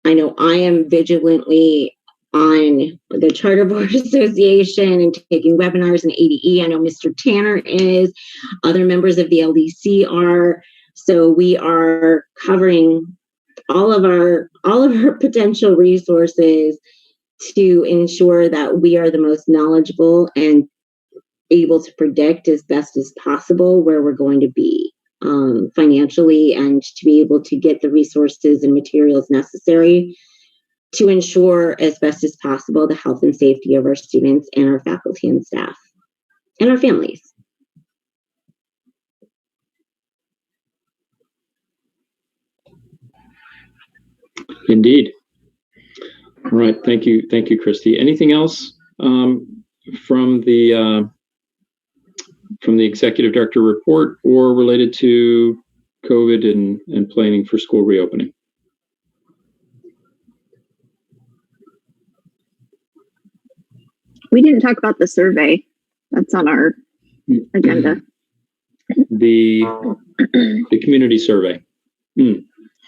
I know I am vigilantly on the Charter Board Association and taking webinars and ADE. I know Mr. Tanner is, other members of the LDC are. So we are covering all of our potential resources to ensure that we are the most knowledgeable and able to predict as best as possible where we're going to be financially, and to be able to get the resources and materials necessary to ensure as best as possible the health and safety of our students and our faculty and staff and our families. Indeed. All right. Thank you. Thank you, Christy. Anything else from the executive director report or related to COVID and planning for school reopening? We didn't talk about the survey that's on our agenda. The community survey.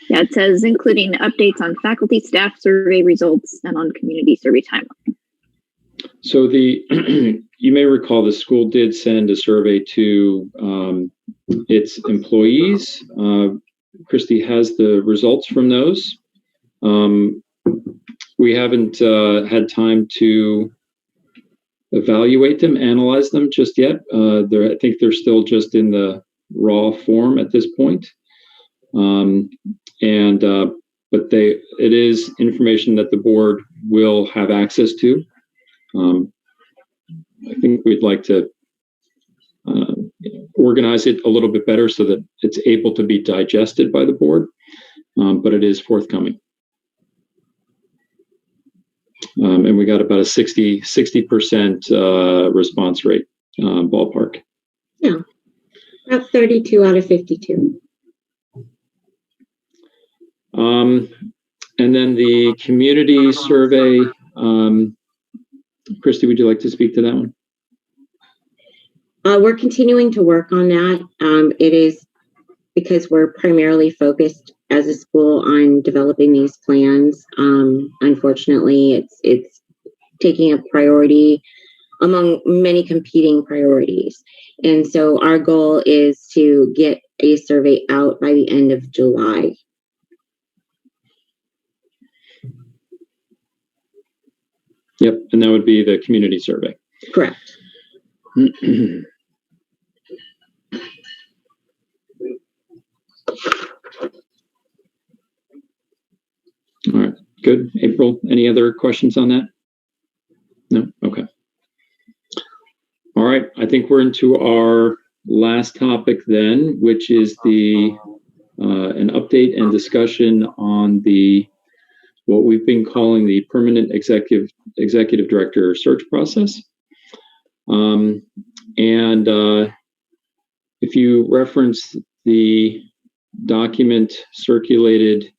Yeah, it says including updates on faculty staff survey results and on community survey timeline. So you may recall the school did send a survey to its employees. Christy has the results from those. We haven't had time to evaluate them, analyze them just yet. I think they're still just in the raw form at this point. But it is information that the board will have access to. I think we'd like to organize it a little bit better so that it's able to be digested by the board, but it is forthcoming. And we got about a 60% response rate ballpark. Yeah, about 32 out of 52. And then the community survey, Christy, would you like to speak to that one? We're continuing to work on that. It is because we're primarily focused as a school on developing these plans. Unfortunately, it's taking a priority among many competing priorities. And so our goal is to get a survey out by the end of July. Yep, and that would be the community survey. Correct. All right, good. April, any other questions on that? No? Okay. All right, I think we're into our last topic then, which is an update and discussion on what we've been calling the permanent executive director search process. If you reference the document circulated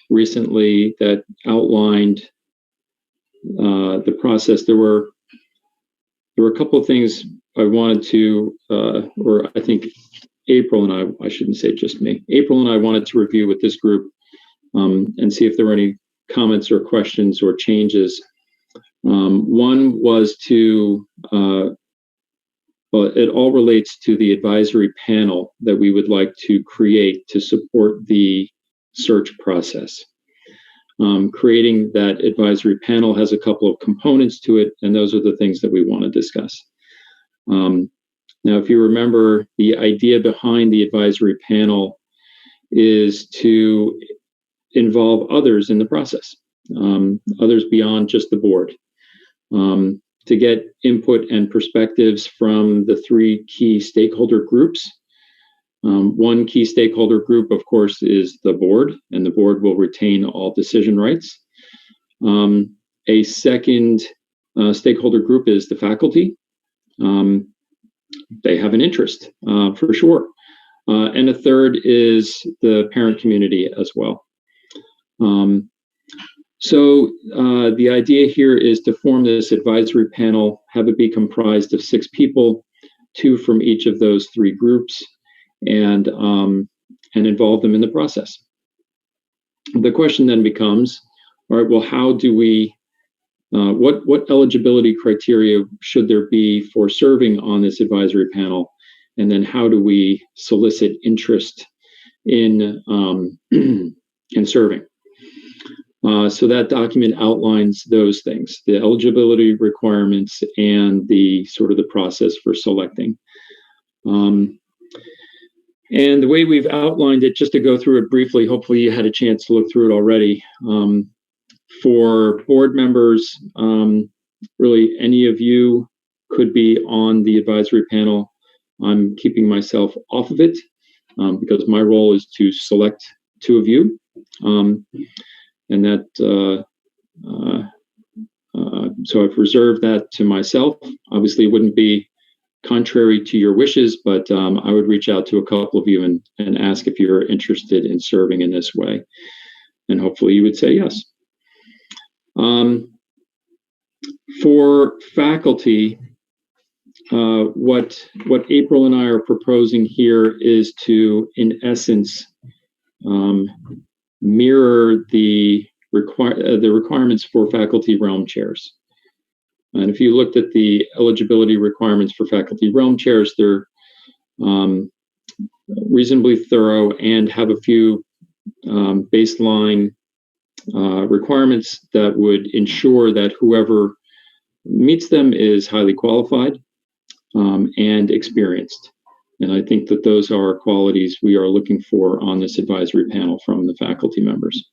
recently that outlined the process, there were a couple of things I wanted to, or I think April and I shouldn't say just me, April and I wanted to review with this group and see if there were any comments or questions or changes. One was well, it all relates to the advisory panel that we would like to create to support the search process. Creating that advisory panel has a couple of components to it, and those are the things that we want to discuss. Now, if you remember, the idea behind the advisory panel is to involve others in the process, others beyond just the board, to get input and perspectives from the three key stakeholder groups. One key stakeholder group, of course, is the board, and the board will retain all decision rights. A second stakeholder group is the faculty. They have an interest, for sure. And a third is the parent community as well. So the idea here is to form this advisory panel, have it be comprised of 6 people, 2 from each of those 3 groups, and involve them in the process. The question then becomes, all right, well, how do we, what eligibility criteria should there be for serving on this advisory panel? And then how do we solicit interest in serving? So that document outlines those things, the eligibility requirements and the sort of the process for selecting. And the way we've outlined it, just to go through it briefly, hopefully you had a chance to look through it already. For board members, really any of you could be on the advisory panel. I'm keeping myself off of it because my role is to select 2 of you. And that, so I've reserved that to myself. Obviously, it wouldn't be contrary to your wishes, but I would reach out to a couple of you and ask if you're interested in serving in this way. And hopefully you would say yes. For faculty, what April and I are proposing here is to, in essence, mirror the requirements for faculty realm chairs. And if you looked at the eligibility requirements for faculty realm chairs, they're reasonably thorough and have a few baseline requirements that would ensure that whoever meets them is highly qualified and experienced. And I think that those are qualities we are looking for on this advisory panel from the faculty members.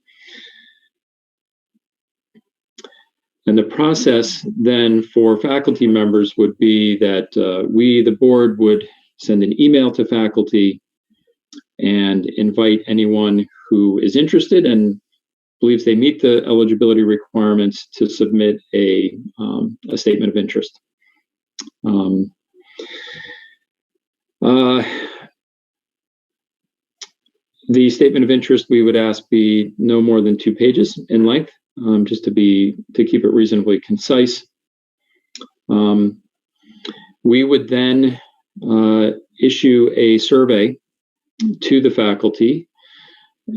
And the process then for faculty members would be that we, the board, would send an email to faculty and invite anyone who is interested and believes they meet the eligibility requirements to submit a statement of interest. The statement of interest we would ask be no more than 2 pages in length, just to keep it reasonably concise. We would then issue a survey to the faculty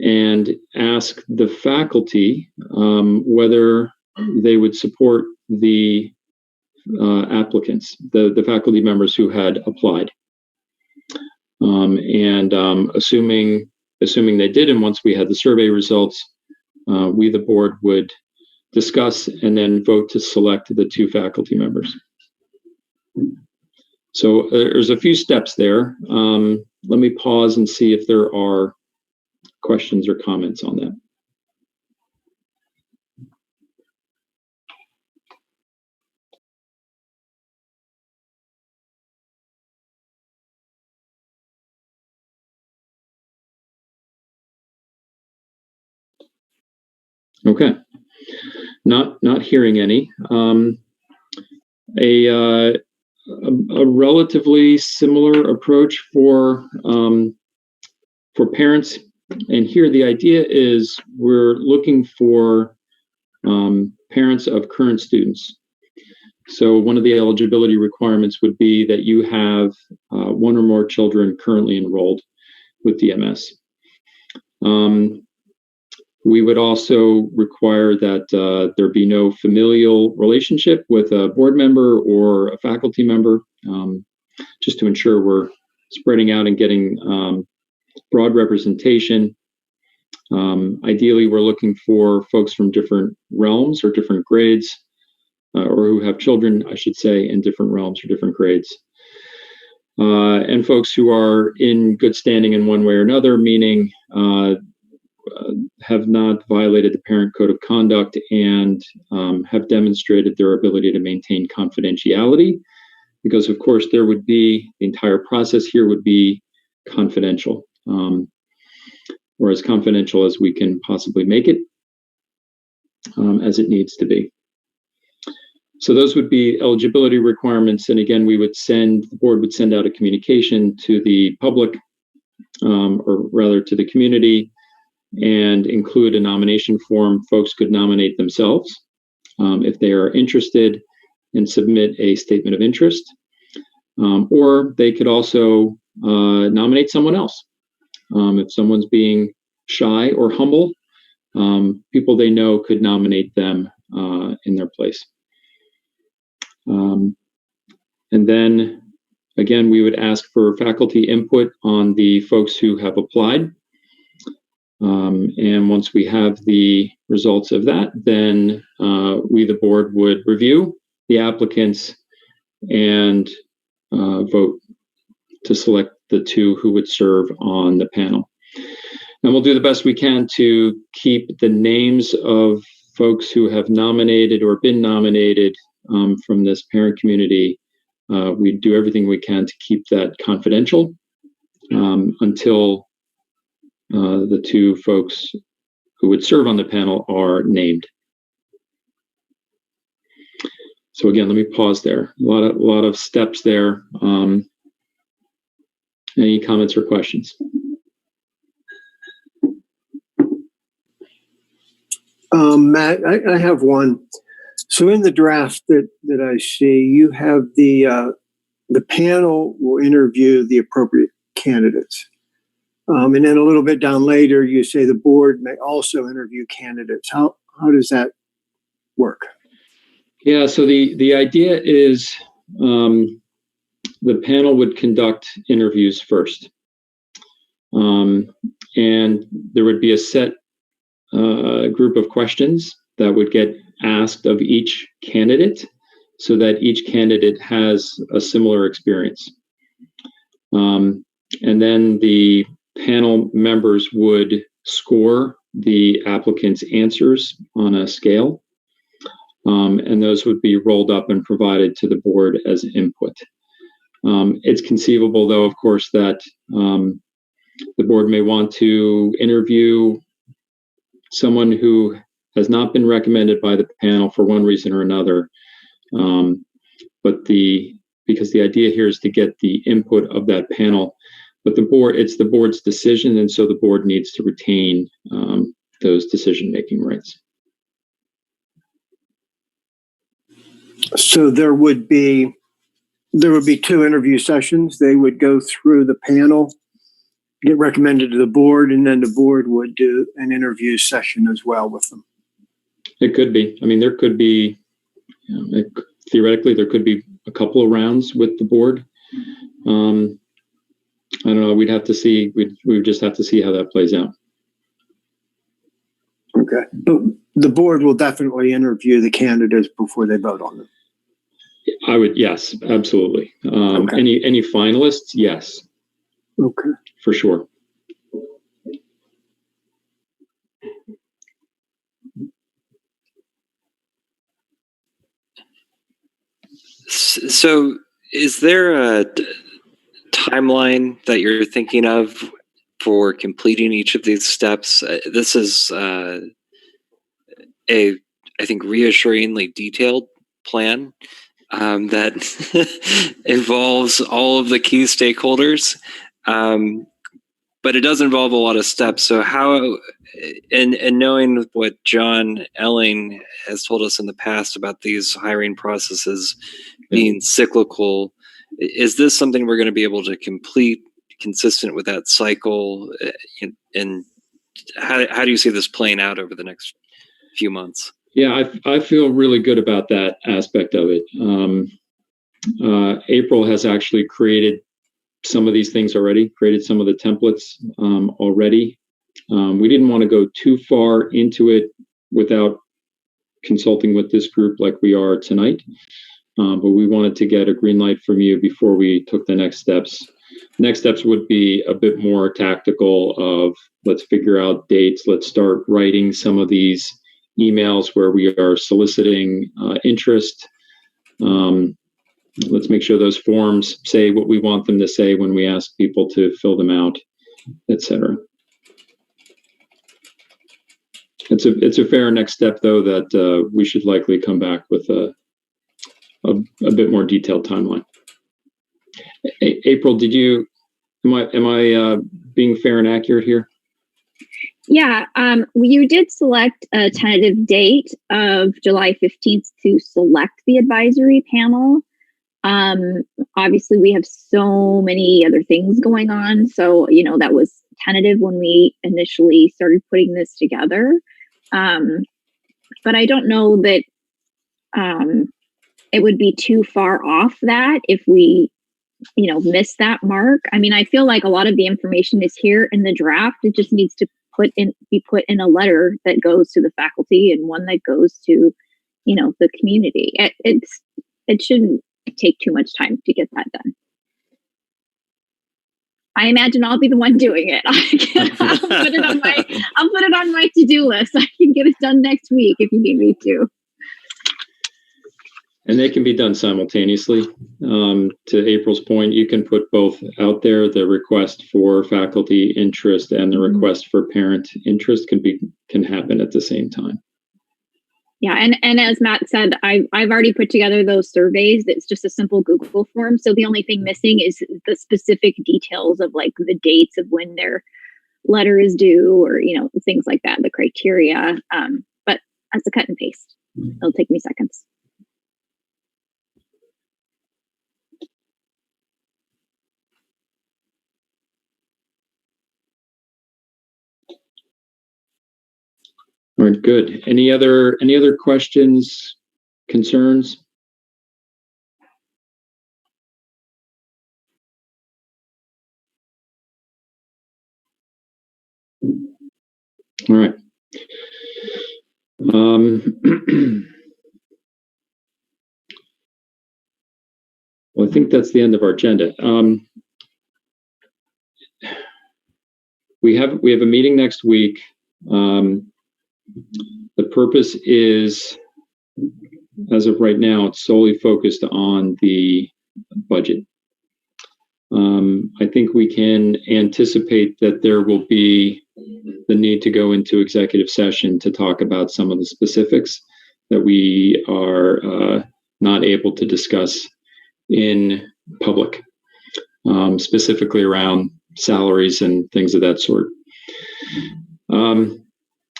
and ask the faculty whether they would support the applicants, the faculty members who had applied. Assuming they did, and once we had the survey results, we, the board, would discuss and then vote to select the 2 faculty members. So there's a few steps there. Let me pause and see if there are questions or comments on that. Okay, not hearing any. A relatively similar approach for parents, and here the idea is we're looking for parents of current students. So one of the eligibility requirements would be that you have 1 or more children currently enrolled with DMS. We would also require that there be no familial relationship with a board member or a faculty member, just to ensure we're spreading out and getting broad representation. Ideally, we're looking for folks from different realms or different grades, or who have children, I should say, in different realms or different grades. And folks who are in good standing in one way or another, meaning have not violated the parent code of conduct and have demonstrated their ability to maintain confidentiality, because of course there would be, the entire process here would be confidential, or as confidential as we can possibly make it, as it needs to be. So those would be eligibility requirements. And again, the board would send out a communication to the public, or rather to the community, and include a nomination form. Folks could nominate themselves if they are interested, and submit a statement of interest. Or they could also nominate someone else. If someone's being shy or humble, people they know could nominate them in their place. And then, again, we would ask for faculty input on the folks who have applied. And once we have the results of that, then we, the board, would review the applicants and vote to select the 2 who would serve on the panel. And we'll do the best we can to keep the names of folks who have nominated or been nominated from this parent community. We do everything we can to keep that confidential until the 2 folks who would serve on the panel are named. So again, let me pause there. A lot of steps there. Any comments or questions? Matt, I have one. So in the draft that I see, you have the panel will interview the appropriate candidates. And then a little bit down later, you say the board may also interview candidates. How does that work? Yeah, so the idea is the panel would conduct interviews first. And there would be a set group of questions that would get asked of each candidate, so that each candidate has a similar experience. And then the panel members would score the applicant's answers on a scale, and those would be rolled up and provided to the board as input. It's conceivable, though, of course, that the board may want to interview someone who has not been recommended by the panel for one reason or another, because the idea here is to get the input of that panel. But it's the board's decision, and so the board needs to retain those decision-making rights. So there would be 2 interview sessions. They would go through the panel, get recommended to the board, and then the board would do an interview session as well with them. It could be. I mean, there could be, theoretically, there could be a couple of rounds with the board. I don't know. We'd have to see. We'd just have to see how that plays out. Okay. But the board will definitely interview the candidates before they vote on them. I would, yes, absolutely. Okay. Any finalists? Yes, Okay. for sure. So, is there a timeline that you're thinking of for completing each of these steps? This is I think, reassuringly detailed plan that involves all of the key stakeholders, but it does involve a lot of steps. So how, and knowing what John Elling has told us in the past about these hiring processes being cyclical, is this something we're going to be able to complete consistent with that cycle? And how do you see this playing out over the next few months? Yeah, I feel really good about that aspect of it. April has actually created some of these things already, created some of the templates already. We didn't want to go too far into it without consulting with this group like we are tonight. But we wanted to get a green light from you before we took the next steps. Next steps would be a bit more tactical of let's figure out dates. Let's start writing some of these emails where we are soliciting interest. Let's make sure those forms say what we want them to say when we ask people to fill them out, etc. It's a fair next step, though, that we should likely come back with a bit more detailed timeline. April, am I being fair and accurate here? Yeah, you did select a tentative date of July 15th to select the advisory panel. Obviously, we have so many other things going on. So, that was tentative when we initially started putting this together. But I don't know that it would be too far off that if we, miss that mark. I mean, I feel like a lot of the information is here in the draft. It just needs to be put in a letter that goes to the faculty and one that goes to, the community. It shouldn't take too much time to get that done. I imagine I'll be the one doing it. I'll put it on my to-do list. I can get it done next week if you need me to. And they can be done simultaneously. To April's point, you can put both out there. The request for faculty interest and the request for parent interest can happen at the same time. Yeah, and as Matt said, I've already put together those surveys. It's just a simple Google form. So the only thing missing is the specific details of like the dates of when their letter is due, or things like that, the criteria. But that's a cut and paste. It'll take me seconds. All right, good. Any other questions, concerns? All right. Well, I think that's the end of our agenda. We have a meeting next week. The purpose is, as of right now, it's solely focused on the budget. I think we can anticipate that there will be the need to go into executive session to talk about some of the specifics that we are not able to discuss in public, specifically around salaries and things of that sort.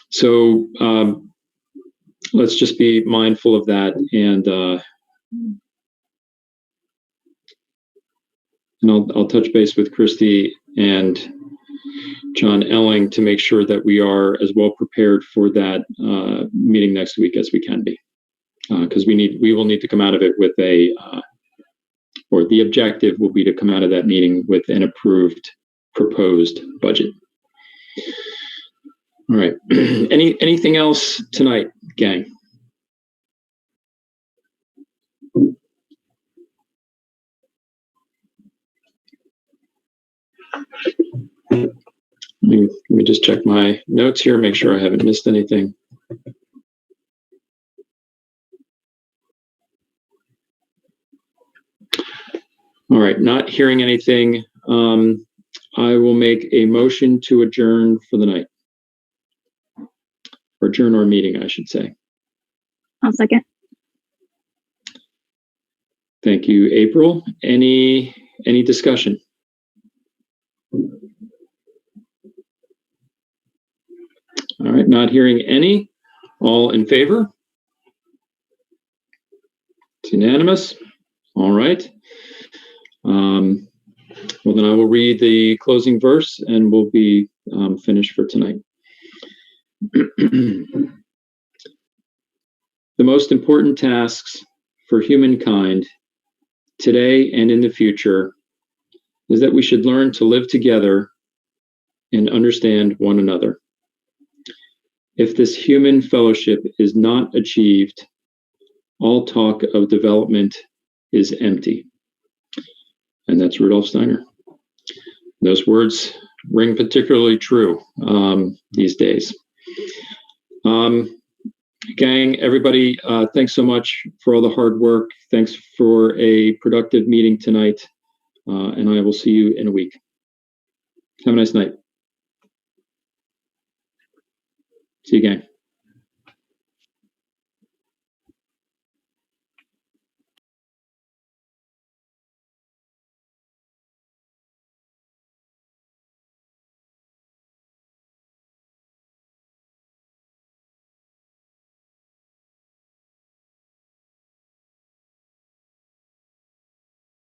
So let's just be mindful of that, and I'll touch base with Christy and John Elling to make sure that we are as well prepared for that meeting next week as we can be, because we will need to come out of it with or the objective will be to come out of that meeting with an approved proposed budget. All right. Anything else tonight, gang? Let me just check my notes here, make sure I haven't missed anything. All right, not hearing anything. I will make a motion to adjourn for the night. Or adjourn our meeting, I should say. I'll second. Thank you, April. Any discussion? All right, not hearing any. All in favor? It's unanimous. All right. Well, then I will read the closing verse and we'll be finished for tonight. The most important tasks for humankind today and in the future is that we should learn to live together and understand one another. If this human fellowship is not achieved, all talk of development is empty. And that's Rudolf Steiner. Those words ring particularly true these days. Gang, everybody, thanks so much for all the hard work. Thanks for a productive meeting tonight. And I will see you in a week. Have a nice night. See you, gang.